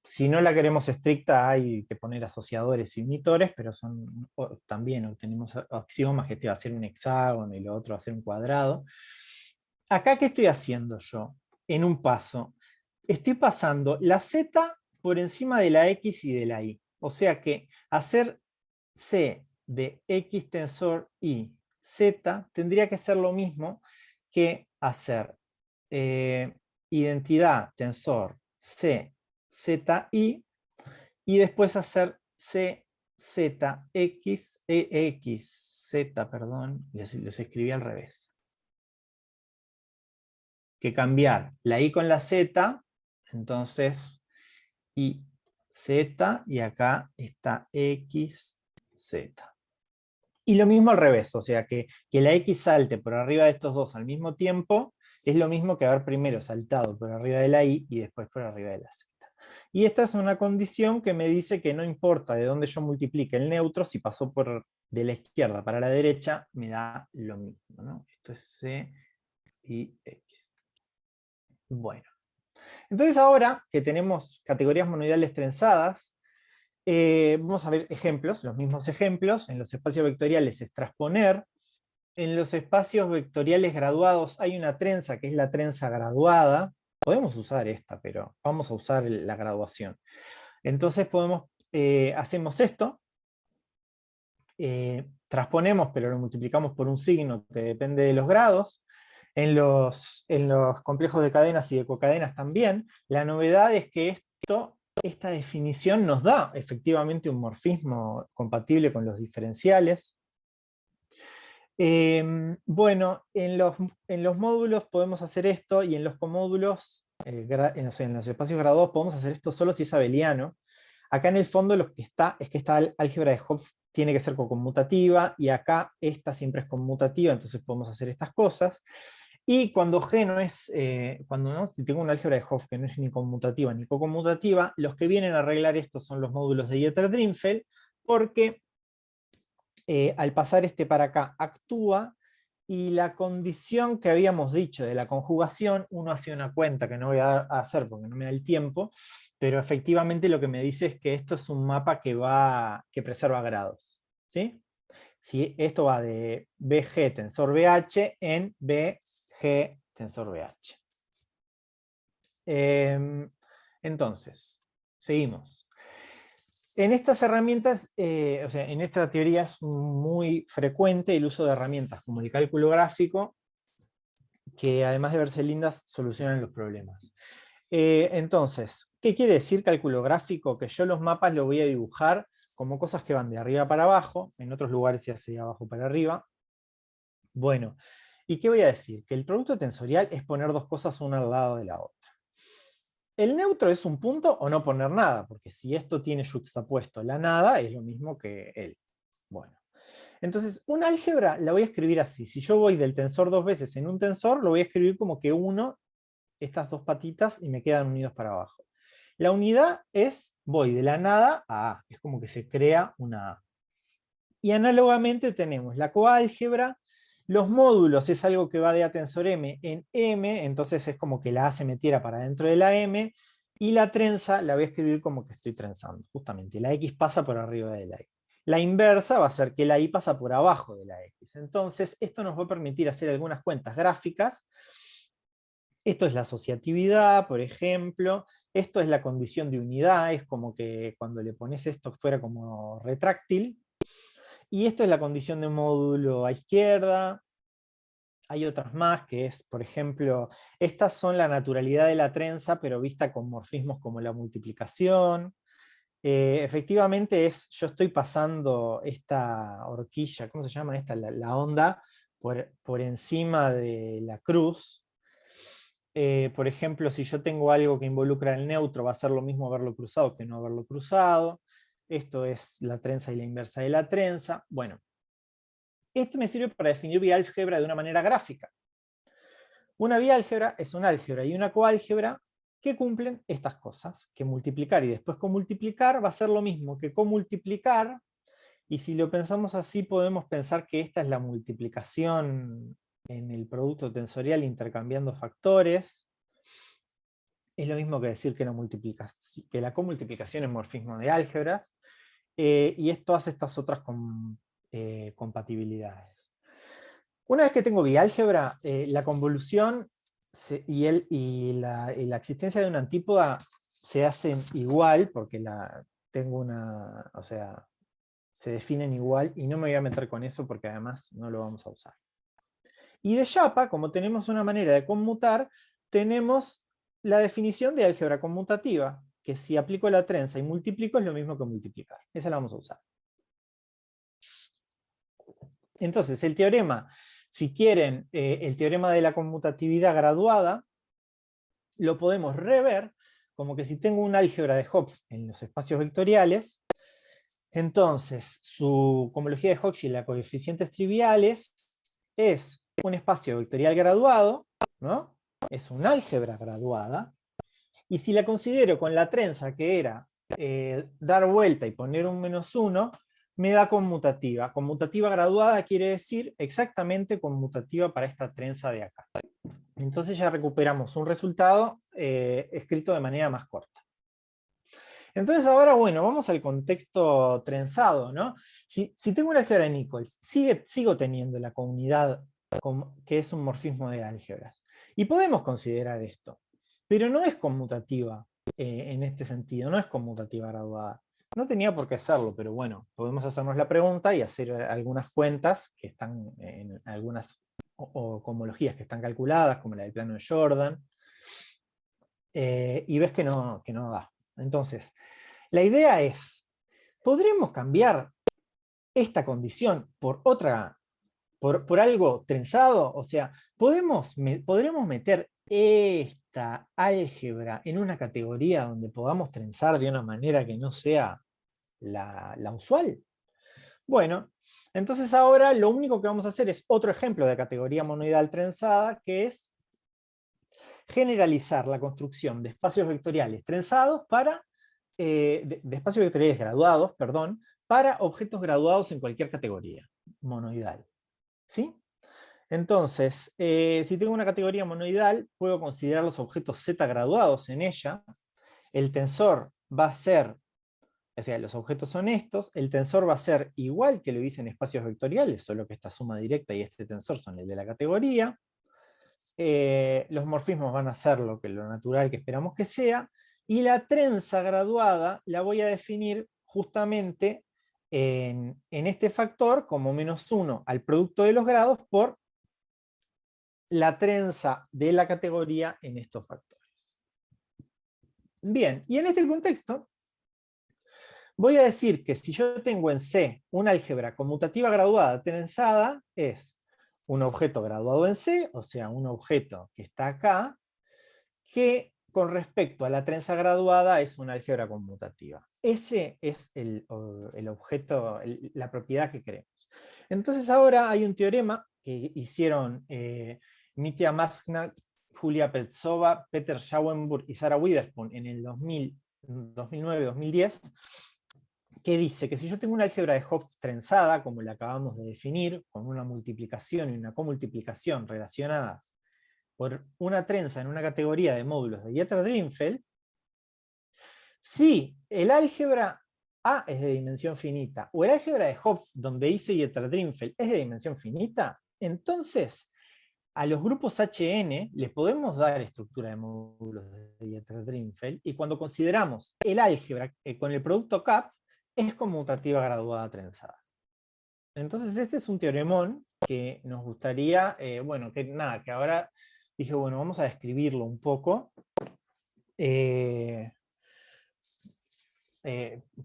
Si no la queremos estricta hay que poner asociadores y unitores, pero también obtenemos axiomas que este va a ser un hexágono y lo otro va a ser un cuadrado. Acá, ¿qué estoy haciendo yo? En un paso, estoy pasando la Z por encima de la X y de la Y. O sea que hacer C de X tensor Y Z tendría que ser lo mismo que hacer identidad tensor C Z y después hacer C Z X Z, perdón, los escribí al revés. Que cambiar la I con la Z, entonces I Z y acá está X Z. Y lo mismo al revés, o sea que la X salte por arriba de estos dos al mismo tiempo es lo mismo que haber primero saltado por arriba de la Y y después por arriba de la Z. Y esta es una condición que me dice que no importa de dónde yo multiplique el neutro, si pasó de la izquierda para la derecha, me da lo mismo, ¿no? Esto es C y X. Bueno, entonces ahora que tenemos categorías monoidales trenzadas, vamos a ver ejemplos, los mismos ejemplos. En los espacios vectoriales es transponer. En los espacios vectoriales graduados hay una trenza que es la trenza graduada. Podemos usar esta, pero vamos a usar la graduación. Entonces hacemos esto, transponemos, pero lo multiplicamos por un signo que depende de los grados. En los complejos de cadenas y de cocadenas también. La novedad es que esta definición nos da efectivamente un morfismo compatible con los diferenciales. Bueno, en los módulos podemos hacer esto, y en los comódulos, en los espacios graduados podemos hacer esto solo si es abeliano. Acá en el fondo lo que está es que esta álgebra de Hopf tiene que ser conmutativa, y acá esta siempre es conmutativa, entonces podemos hacer estas cosas. Y cuando G no es, si tengo una álgebra de Hopf que no es ni conmutativa ni coconmutativa, los que vienen a arreglar esto son los módulos de Jeter-Drinfeld, porque al pasar este para acá actúa, y la condición que habíamos dicho de la conjugación, uno hace una cuenta que no voy a hacer porque no me da el tiempo, pero efectivamente lo que me dice es que esto es un mapa que preserva grados, ¿sí? Si esto va de BG tensor BH en BG tensor BH. Entonces, seguimos. En estas herramientas, o sea, en esta teoría es muy frecuente el uso de herramientas como el cálculo gráfico, que además de verse lindas, solucionan los problemas. Entonces, ¿qué quiere decir cálculo gráfico? Que yo los mapas los voy a dibujar como cosas que van de arriba para abajo, en otros lugares se hace de abajo para arriba. Bueno, ¿y qué voy a decir? Que el producto tensorial es poner dos cosas una al lado de la otra. El neutro es un punto o no poner nada, porque si esto tiene yuxtapuesto la nada, es lo mismo que él. Bueno, entonces una álgebra la voy a escribir así. Si yo voy del tensor dos veces en un tensor, lo voy a escribir como que uno, estas dos patitas, y me quedan unidos para abajo. La unidad es, voy de la nada a A, es como que se crea una A. Y análogamente tenemos la coálgebra. Los módulos es algo que va de A tensor M en M, entonces es como que la A se metiera para dentro de la M, y la trenza la voy a escribir como que estoy trenzando, justamente. La X pasa por arriba de la Y. La inversa va a ser que la Y pasa por abajo de la X. Entonces, esto nos va a permitir hacer algunas cuentas gráficas. Esto es la asociatividad, por ejemplo. Esto es la condición de unidad, es como que cuando le pones esto fuera como retráctil. Y esto es la condición de un módulo a izquierda. Hay otras más que es, por ejemplo, estas son la naturalidad de la trenza, pero vista con morfismos como la multiplicación. Efectivamente yo estoy pasando esta horquilla, ¿cómo se llama esta? La onda por encima de la cruz. Por ejemplo, si yo tengo algo que involucra el neutro, va a ser lo mismo haberlo cruzado que no haberlo cruzado. Esto es la trenza y la inversa de la trenza. Bueno, esto me sirve para definir biálgebra de una manera gráfica. Una biálgebra es un álgebra y una coálgebra que cumplen estas cosas, que multiplicar y después comultiplicar va a ser lo mismo que comultiplicar, y si lo pensamos así podemos pensar que esta es la multiplicación en el producto tensorial intercambiando factores. Es lo mismo que decir que la comultiplicación es morfismo de álgebras, y es todas estas otras compatibilidades. Una vez que tengo biálgebra, la convolución y la existencia de una antípoda se hacen igual, porque o sea, se definen igual, y no me voy a meter con eso porque además no lo vamos a usar. Y de Japa, como tenemos una manera de conmutar, tenemos la definición de álgebra conmutativa, que si aplico la trenza y multiplico es lo mismo que multiplicar. Esa la vamos a usar. Entonces, el teorema, si quieren, el teorema de la conmutatividad graduada, lo podemos rever como que si tengo un álgebra de Hopf en los espacios vectoriales, entonces su homología de Hochschild a coeficientes triviales es un espacio vectorial graduado, ¿no? Es un álgebra graduada, y si la considero con la trenza que era dar vuelta y poner un -1, me da conmutativa. Conmutativa graduada quiere decir exactamente conmutativa para esta trenza de acá. Entonces ya recuperamos un resultado escrito de manera más corta. Entonces ahora, bueno, vamos al contexto trenzado, ¿no? Si tengo una álgebra de Nichols, sigo teniendo la comunidad que es un morfismo de álgebras. Y podemos considerar esto, pero no es conmutativa en este sentido, no es conmutativa graduada. No tenía por qué hacerlo, pero bueno, podemos hacernos la pregunta y hacer algunas cuentas que están en algunas o cohomologías que están calculadas, como la del plano de Jordan, y ves que no da. Entonces, la idea es, ¿podremos cambiar esta condición por otra, por algo trenzado? O sea, ¿podremos meter esta álgebra en una categoría donde podamos trenzar de una manera que no sea la usual? Bueno, entonces ahora lo único que vamos a hacer es otro ejemplo de categoría monoidal trenzada, que es generalizar la construcción de espacios vectoriales trenzados para, de espacios vectoriales graduados, perdón, para objetos graduados en cualquier categoría monoidal. ¿Sí? Entonces, si tengo una categoría monoidal, puedo considerar los objetos Z graduados en ella. El tensor va a ser, o sea, los objetos son estos, el tensor va a ser igual que lo hice en espacios vectoriales, solo que esta suma directa y este tensor son el de la categoría. Los morfismos van a ser lo natural que esperamos que sea, y la trenza graduada la voy a definir justamente en este factor como -1 al producto de los grados por la trenza de la categoría en estos factores. Bien, y en este contexto voy a decir que si yo tengo en C una álgebra conmutativa graduada trenzada, es un objeto graduado en C, o sea, un objeto que está acá, que con respecto a la trenza graduada es una álgebra conmutativa. Ese es el objeto, la propiedad que queremos. Entonces ahora hay un teorema que hicieron Mitya Masknak, Julia Peltsova, Peter Schauenburg y Sarah Witherspoon en el 2009-2010, que dice que si yo tengo una álgebra de Hopf trenzada, como la acabamos de definir, con una multiplicación y una comultiplicación relacionadas por una trenza en una categoría de módulos de Dieter-Drinfeld, si el álgebra A es de dimensión finita, o el álgebra de Hopf, donde hice Dieter-Drinfeld, es de dimensión finita, entonces a los grupos HN les podemos dar estructura de módulos de Dieter-Drinfeld, y cuando consideramos el álgebra con el producto CAP, es conmutativa graduada trenzada. Entonces este es un teoremón que nos gustaría, bueno, que nada, que ahora dije, bueno, vamos a describirlo un poco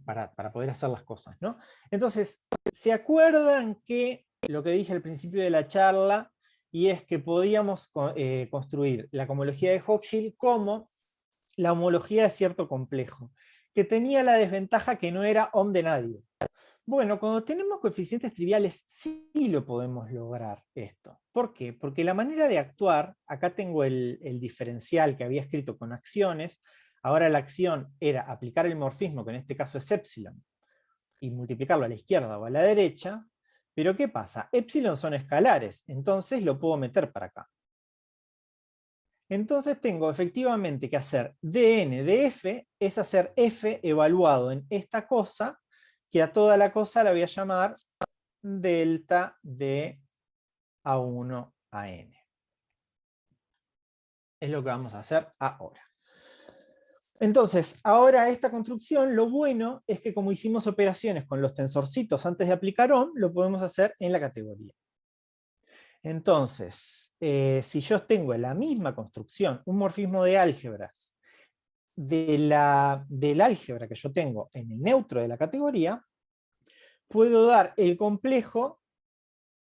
para poder hacer las cosas, ¿no? Entonces, ¿se acuerdan que lo que dije al principio de la charla, y es que podíamos construir la cohomología de Hochschild como la homología de cierto complejo, que tenía la desventaja que no era Ohm de nadie? Bueno, cuando tenemos coeficientes triviales sí lo podemos lograr esto. ¿Por qué? Porque la manera de actuar, acá tengo el diferencial que había escrito con acciones, ahora la acción era aplicar el morfismo, que en este caso es epsilon, y multiplicarlo a la izquierda o a la derecha, pero ¿qué pasa? Epsilon son escalares, entonces lo puedo meter para acá. Entonces tengo efectivamente que hacer dn de f, es hacer f evaluado en esta cosa, que a toda la cosa la voy a llamar delta de A1 a n. Es lo que vamos a hacer ahora. Entonces, ahora esta construcción, lo bueno es que como hicimos operaciones con los tensorcitos antes de aplicar Ohm, lo podemos hacer en la categoría. Entonces, si yo tengo en la misma construcción un morfismo de álgebras del álgebra que yo tengo en el neutro de la categoría, puedo dar el complejo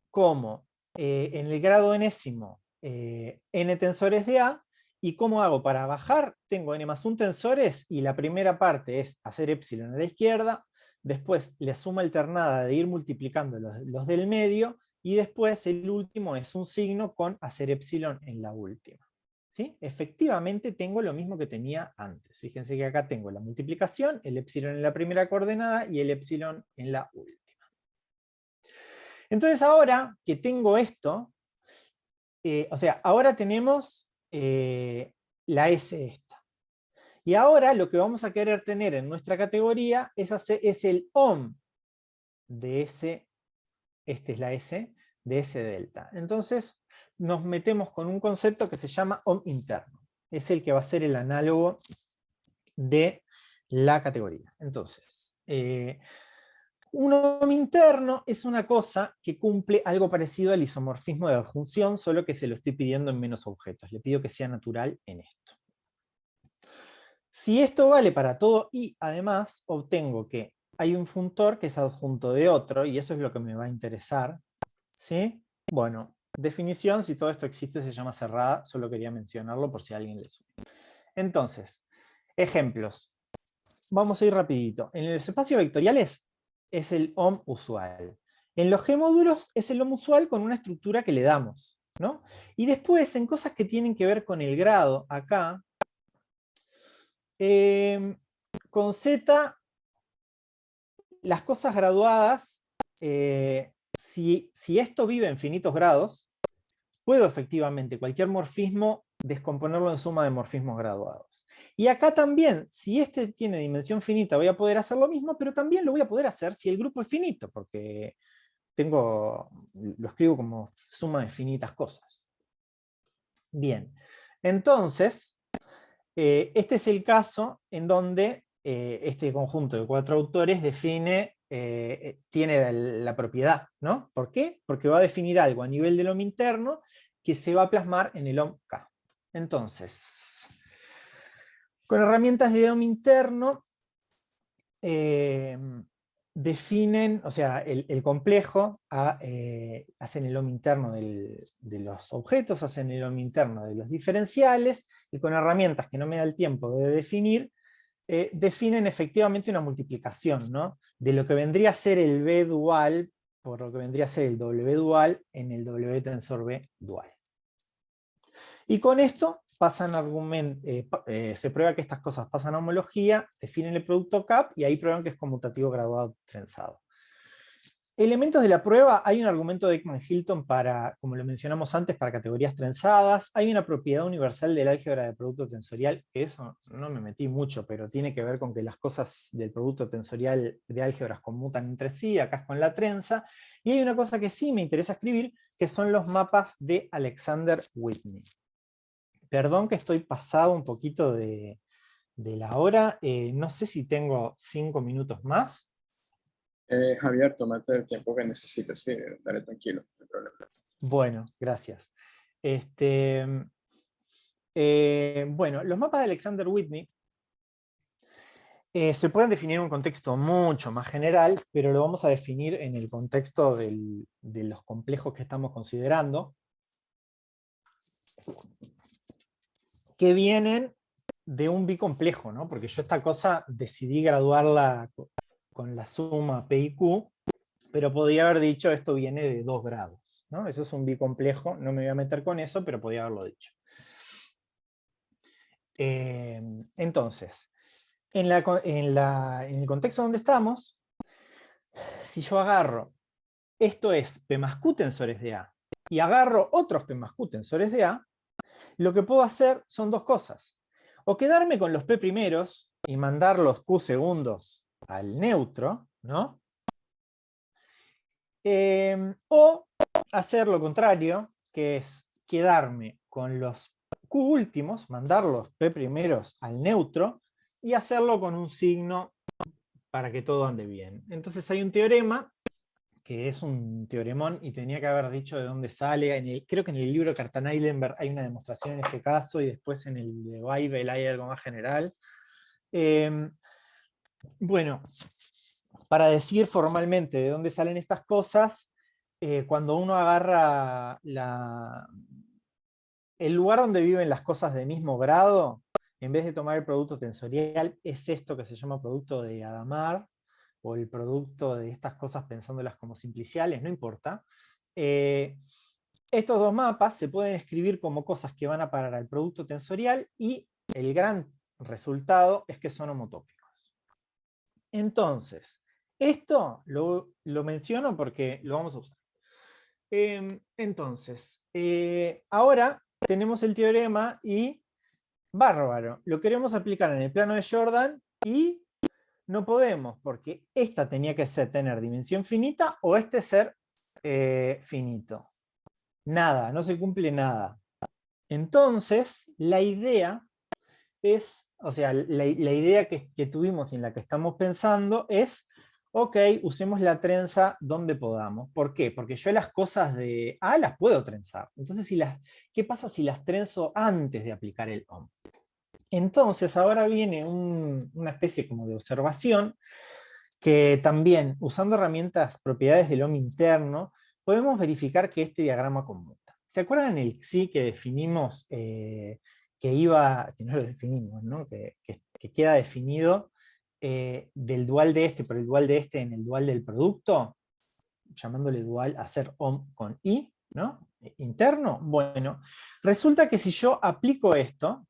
como en el grado enésimo n tensores de A, y cómo hago para bajar, tengo n más 1 tensores, y la primera parte es hacer epsilon a la izquierda, después la suma alternada de ir multiplicando los del medio, y después el último es un signo con hacer epsilon en la última. ¿Sí? Efectivamente tengo lo mismo que tenía antes. Fíjense que acá tengo la multiplicación, el epsilon en la primera coordenada y el epsilon en la última. Entonces ahora que tengo esto, o sea, ahora tenemos la S esta. Y ahora lo que vamos a querer tener en nuestra categoría es el Ohm de S, esta es la S, de S delta. Entonces nos metemos con un concepto que se llama Ohm interno. Es el que va a ser el análogo de la categoría. Entonces, un Ohm interno es una cosa que cumple algo parecido al isomorfismo de adjunción, solo que se lo estoy pidiendo en menos objetos. Le pido que sea natural en esto. Si esto vale para todo y además obtengo que hay un funtor que es adjunto de otro, y eso es lo que me va a interesar, ¿sí? Bueno, definición, si todo esto existe se llama cerrada, solo quería mencionarlo por si a alguien le suena. Entonces, ejemplos. Vamos a ir rapidito. En los espacios vectoriales es el Ohm usual. En los G-módulos es el Ohm usual con una estructura que le damos, ¿no? Y después, en cosas que tienen que ver con el grado, acá, con Z, las cosas graduadas, si esto vive en finitos grados, puedo efectivamente cualquier morfismo descomponerlo en suma de morfismos graduados. Y acá también, si este tiene dimensión finita, voy a poder hacer lo mismo, pero también lo voy a poder hacer si el grupo es finito, porque lo escribo como suma de finitas cosas. Bien, entonces, este es el caso en donde este conjunto de 4 autores tiene la propiedad, ¿no? ¿Por qué? Porque va a definir algo a nivel del Ohm interno que se va a plasmar en el Ohm K. Entonces, Con herramientas de DOM interno, definen, o sea, el complejo hacen el DOM interno de los objetos, hacen el DOM interno de los diferenciales, y con herramientas que no me da el tiempo de definir, definen efectivamente una multiplicación, ¿no? De lo que vendría a ser el B dual por lo que vendría a ser el W dual en el W tensor B dual. Y con esto pasan se prueba que estas cosas pasan a homología, definen el producto CAP y ahí prueban que es conmutativo graduado trenzado. Elementos de la prueba: hay un argumento de Ekman-Hilton para, como lo mencionamos antes, para categorías trenzadas. Hay una propiedad universal del álgebra de producto tensorial, que eso no me metí mucho, pero tiene que ver con que las cosas del producto tensorial de álgebras conmutan entre sí, acá es con la trenza. Y hay una cosa que sí me interesa escribir, que son los mapas de Alexander-Whitney. Perdón que estoy pasado un poquito de la hora, no sé si tengo 5 minutos más. Javier, tómate el tiempo que necesites, sí, dale tranquilo, no hay problema. Bueno, gracias. Bueno, los mapas de Alexander-Whitney se pueden definir en un contexto mucho más general, pero lo vamos a definir en el contexto de los complejos que estamos considerando, que vienen de un bicomplejo, ¿no? Porque yo esta cosa decidí graduarla con la suma P y Q, pero podía haber dicho esto viene de 2 grados, ¿no? Eso es un bicomplejo, no me voy a meter con eso, pero podía haberlo dicho. Entonces, en el contexto donde estamos, si yo agarro, esto es P más Q tensores de A, y agarro otros P más Q tensores de A, lo que puedo hacer son dos cosas. O quedarme con los P primeros y mandar los Q segundos al neutro, ¿no? O hacer lo contrario, que es quedarme con los Q últimos, mandar los P primeros al neutro, y hacerlo con un signo para que todo ande bien. Entonces hay un teorema, que es un teoremón, y tenía que haber dicho de dónde sale. Creo que en el libro de Cartan-Eilenberg hay una demostración en este caso, y después en el de Weibel hay algo más general. Bueno, para decir formalmente de dónde salen estas cosas, cuando uno agarra el lugar donde viven las cosas de mismo grado, en vez de tomar el producto tensorial, es esto que se llama producto de Hadamard, o el producto de estas cosas pensándolas como simpliciales, no importa. Estos dos mapas se pueden escribir como cosas que van a parar al producto tensorial, y el gran resultado es que son homotópicos. Entonces, esto lo menciono porque lo vamos a usar. Entonces, ahora tenemos el teorema y bárbaro. Lo queremos aplicar en el plano de Jordan y no podemos, porque esta tenía que tener dimensión finita o este ser finito. Nada, no se cumple nada. Entonces, la idea es, o sea, la idea que tuvimos y en la que estamos pensando es, ok, usemos la trenza donde podamos. ¿Por qué? Porque yo las cosas de A las puedo trenzar. Entonces, ¿qué pasa si las trenzo antes de aplicar el OM? Entonces, ahora viene una especie como de observación, que también, usando herramientas propiedades del OM interno, podemos verificar que este diagrama conmuta. ¿Se acuerdan el XI que definimos, que no lo definimos, ¿no? Que queda definido del dual de este por el dual de este en el dual del producto, llamándole dual a ser OM con I, ¿no? Interno. Bueno, resulta que si yo aplico esto,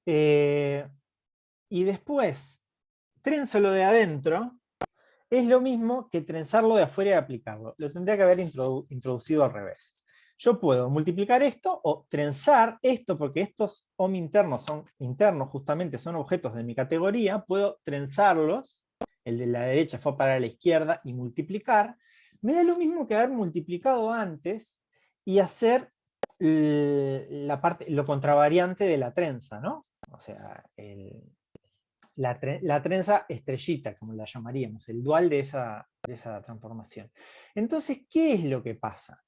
y después trenzo lo de adentro, es lo mismo que trenzarlo de afuera y aplicarlo. Lo tendría que haber introducido al revés. Yo puedo multiplicar esto o trenzar esto, porque estos OM internos son internos, justamente son objetos de mi categoría. Puedo trenzarlos, el de la derecha fue para la izquierda, y multiplicar. Me da lo mismo que haber multiplicado antes y hacer lo contravariante de la trenza, ¿no? O sea, la trenza estrellita, como la llamaríamos, el dual de esa transformación. Entonces, ¿qué es lo que pasa?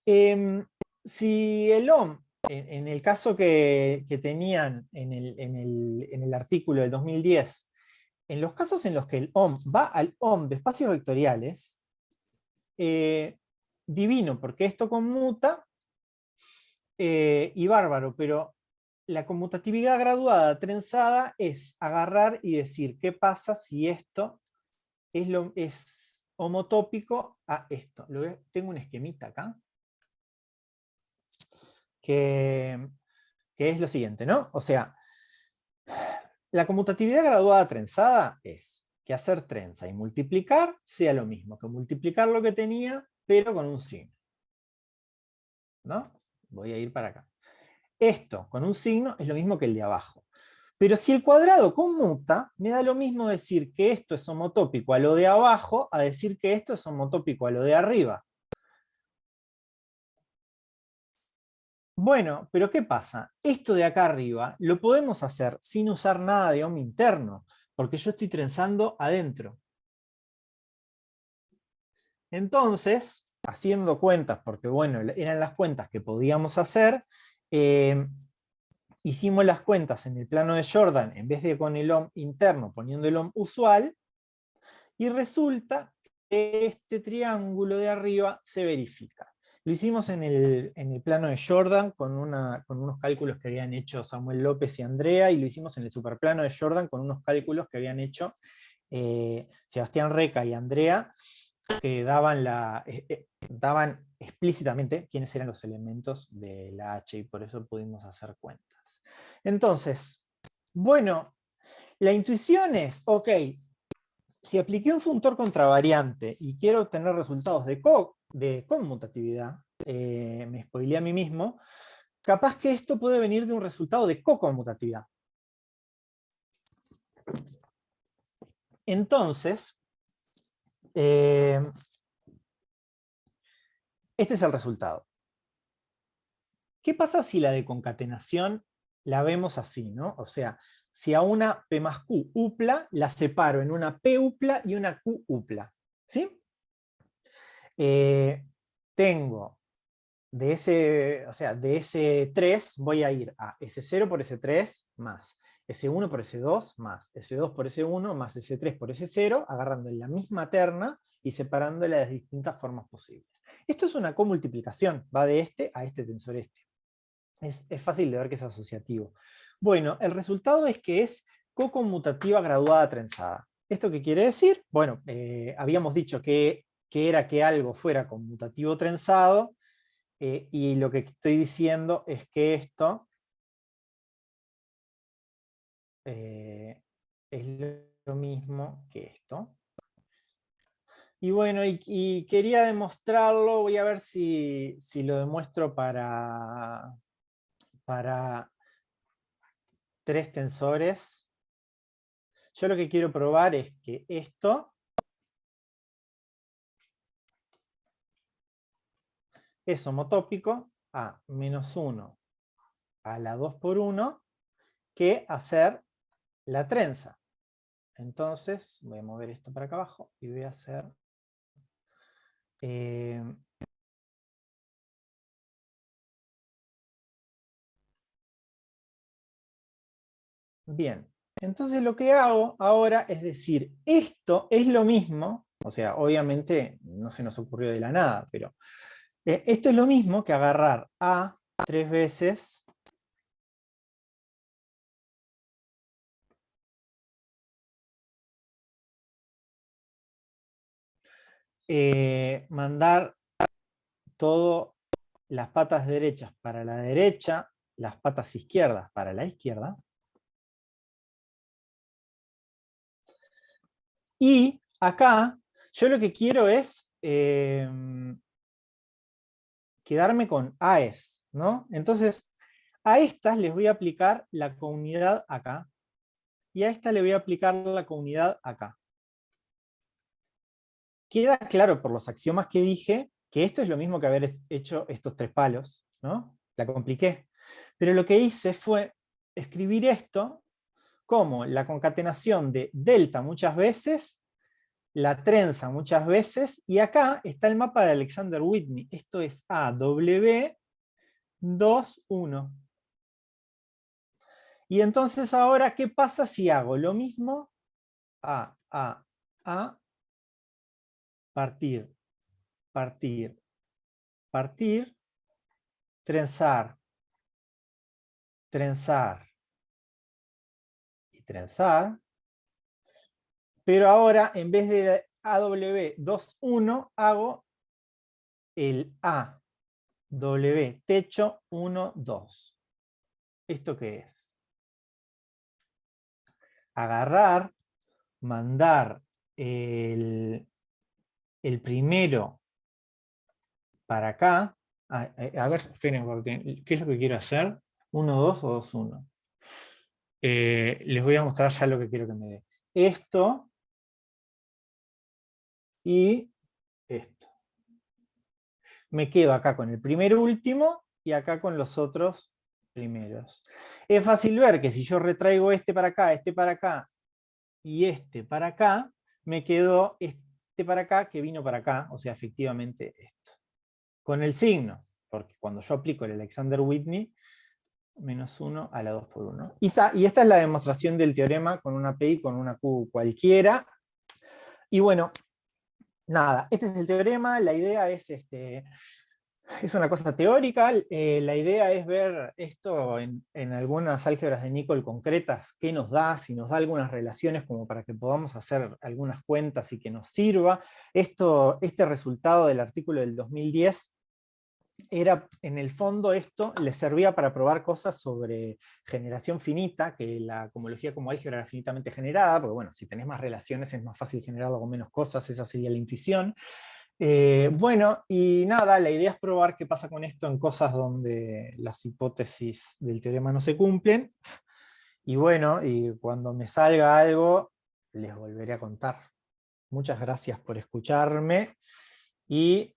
Si el OM en el caso que tenían en el artículo del 2010, en los casos en los que el OM va al OM de espacios vectoriales, divino, porque esto conmuta, y bárbaro, pero la conmutatividad graduada trenzada es agarrar y decir qué pasa si esto es homotópico a esto. Tengo un esquemita acá, que es lo siguiente, ¿no? O sea, la conmutatividad graduada trenzada es que hacer trenza y multiplicar sea lo mismo que multiplicar lo que tenía, pero con un signo. ¿No? Voy a ir para acá. Esto con un signo es lo mismo que el de abajo. Pero si el cuadrado conmuta, me da lo mismo decir que esto es homotópico a lo de abajo a decir que esto es homotópico a lo de arriba. Bueno, pero ¿qué pasa? Esto de acá arriba lo podemos hacer sin usar nada de OM interno, porque yo estoy trenzando adentro. Entonces, haciendo cuentas, porque bueno, eran las cuentas que podíamos hacer, hicimos las cuentas en el plano de Jordan, en vez de con el OM interno, poniendo el OM usual, y resulta que este triángulo de arriba se verifica. Lo hicimos en el plano de Jordan con unos cálculos que habían hecho Samuel López y Andrea, y lo hicimos en el superplano de Jordan con unos cálculos que habían hecho Sebastián Reca y Andrea, que daban explícitamente quiénes eran los elementos de la H, y por eso pudimos hacer cuentas. Entonces, bueno, la intuición es, ok, si apliqué un funtor contravariante y quiero obtener resultados de conmutatividad, me spoileé a mí mismo, capaz que esto puede venir de un resultado de coconmutatividad. Entonces, este es el resultado. ¿Qué pasa si la de concatenación la vemos así, ¿no? O sea, si a una P más Q upla, la separo en una P upla y una Q upla. ¿Sí? Tengo de ese 3 voy a ir a S0 por S3 más S1 por S2 más S2 por S1 más S3 por S0, agarrando en la misma terna y separándola de las distintas formas posibles. Esto es una comultiplicación, va de este a este tensor este. Es fácil de ver que es asociativo. Bueno, el resultado es que es coconmutativa graduada trenzada. ¿Esto qué quiere decir? Bueno, habíamos dicho que era que algo fuera conmutativo trenzado, y lo que estoy diciendo es que esto es lo mismo que esto. Y bueno, y quería demostrarlo, voy a ver si lo demuestro para 3 tensores. Yo lo que quiero probar es que esto es homotópico a -1 a la 2 por 1 que hacer la trenza. Entonces, voy a mover esto para acá abajo y voy a hacer... bien, entonces lo que hago ahora es decir, esto es lo mismo, o sea, obviamente no se nos ocurrió de la nada, pero esto es lo mismo que agarrar A 3 veces mandar todas las patas derechas para la derecha, las patas izquierdas para la izquierda, y acá yo lo que quiero es quedarme con AES, ¿no? Entonces, a estas les voy a aplicar la counidad acá, y a esta le voy a aplicar la counidad acá. Queda claro por los axiomas que dije que esto es lo mismo que haber hecho estos 3 palos, ¿no? La compliqué. Pero lo que hice fue escribir esto como la concatenación de delta muchas veces, la trenza muchas veces, y acá está el mapa de Alexander Whitney. Esto es AW 2, 1. Y entonces ahora, ¿qué pasa si hago lo mismo? A, partir, partir, partir, trenzar, trenzar y trenzar. Pero ahora, en vez de AW 2, 1, hago el AW techo 1, 2. ¿Esto qué es? Agarrar, mandar el primero para acá. A ver, esperen, porque, ¿qué es lo que quiero hacer? 1, 2 o 2, 1. Les voy a mostrar ya lo que quiero que me dé. Esto y esto. Me quedo acá con el primero último y acá con los otros primeros. Es fácil ver que si yo retraigo este para acá y este para acá, me quedó este para acá que vino para acá, o sea, efectivamente esto. Con el signo, porque cuando yo aplico el Alexander-Whitney, menos 1 a la 2 por 1. Y esta es la demostración del teorema con una P y con una Q cualquiera. Y bueno, nada, este es el teorema, la idea es una cosa teórica, la idea es ver esto en algunas álgebras de Níquel concretas, qué nos da, si nos da algunas relaciones como para que podamos hacer algunas cuentas y que nos sirva. Este resultado del artículo del 2010 era, en el fondo, esto le servía para probar cosas sobre generación finita, que la cohomología como álgebra era finitamente generada, porque bueno, si tenés más relaciones es más fácil generarlo con menos cosas, esa sería la intuición. Bueno, y nada, la idea es probar qué pasa con esto en cosas donde las hipótesis del teorema no se cumplen. Y bueno, y cuando me salga algo, les volveré a contar. Muchas gracias por escucharme. Y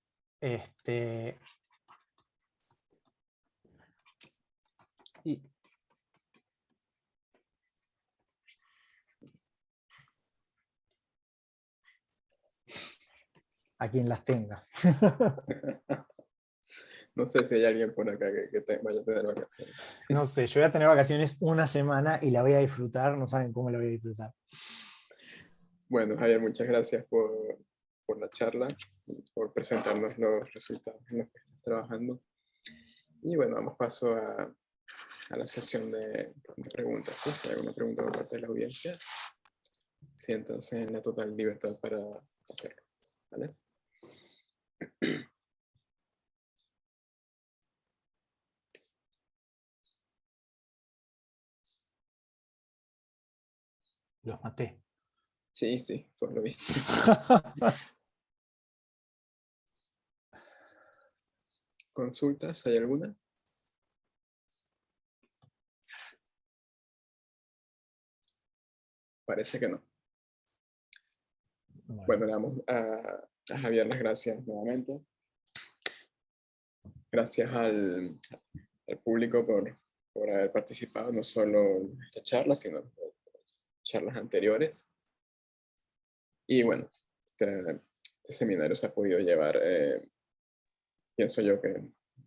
a quien las tenga. No sé si hay alguien por acá que vaya a tener vacaciones. No sé, yo voy a tener vacaciones una semana y la voy a disfrutar, no saben cómo la voy a disfrutar. Bueno, Javier, muchas gracias por la charla y por presentarnos los resultados en los que estás trabajando. Y bueno, damos paso a la sesión de preguntas. ¿Sí? Si hay alguna pregunta por parte de la audiencia, siéntanse en la total libertad para hacerlo. ¿Vale? Los maté. Sí, sí, pues lo viste. ¿Consultas? ¿Hay alguna? Parece que no. Bueno, le damos a Javier las gracias nuevamente. Gracias al público por haber participado, no solo en esta charla, sino en charlas anteriores. Y bueno, este seminario se ha podido llevar, pienso yo que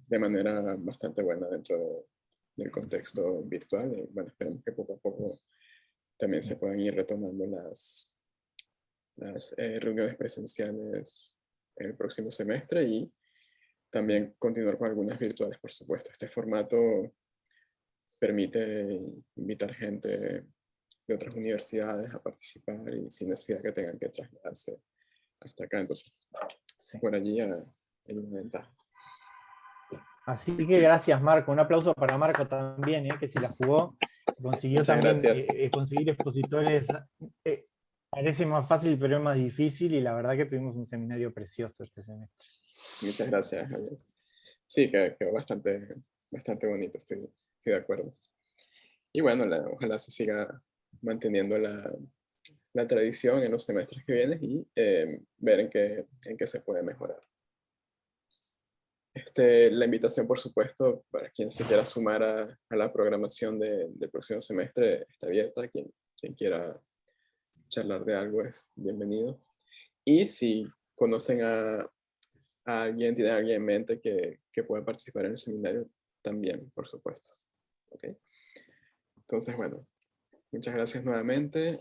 de manera bastante buena dentro del contexto virtual. Y bueno, esperemos que poco a poco también se puedan ir retomando las reuniones presenciales en el próximo semestre y también continuar con algunas virtuales, por supuesto. Este formato permite invitar gente de otras universidades a participar y sin necesidad que tengan que trasladarse hasta acá. Entonces, Sí. por allí hay una ventaja. Así que gracias, Marco. Un aplauso para Marco también, que se la jugó. Consiguió Muchas también gracias. conseguir expositores. Parece más fácil, pero es más difícil. Y la verdad que tuvimos un seminario precioso este semestre. Muchas gracias, Javier. Sí, quedó bastante bonito, estoy de acuerdo. Y bueno, ojalá se siga manteniendo la tradición en los semestres que vienen y ver en qué se puede mejorar. La invitación, por supuesto, para quien se quiera sumar a la programación del próximo semestre está abierta. Quien quiera charlar de algo es bienvenido. Y si conocen a alguien, tienen a alguien en mente que pueda participar en el seminario, también, por supuesto. ¿Ok? Entonces, bueno, muchas gracias nuevamente.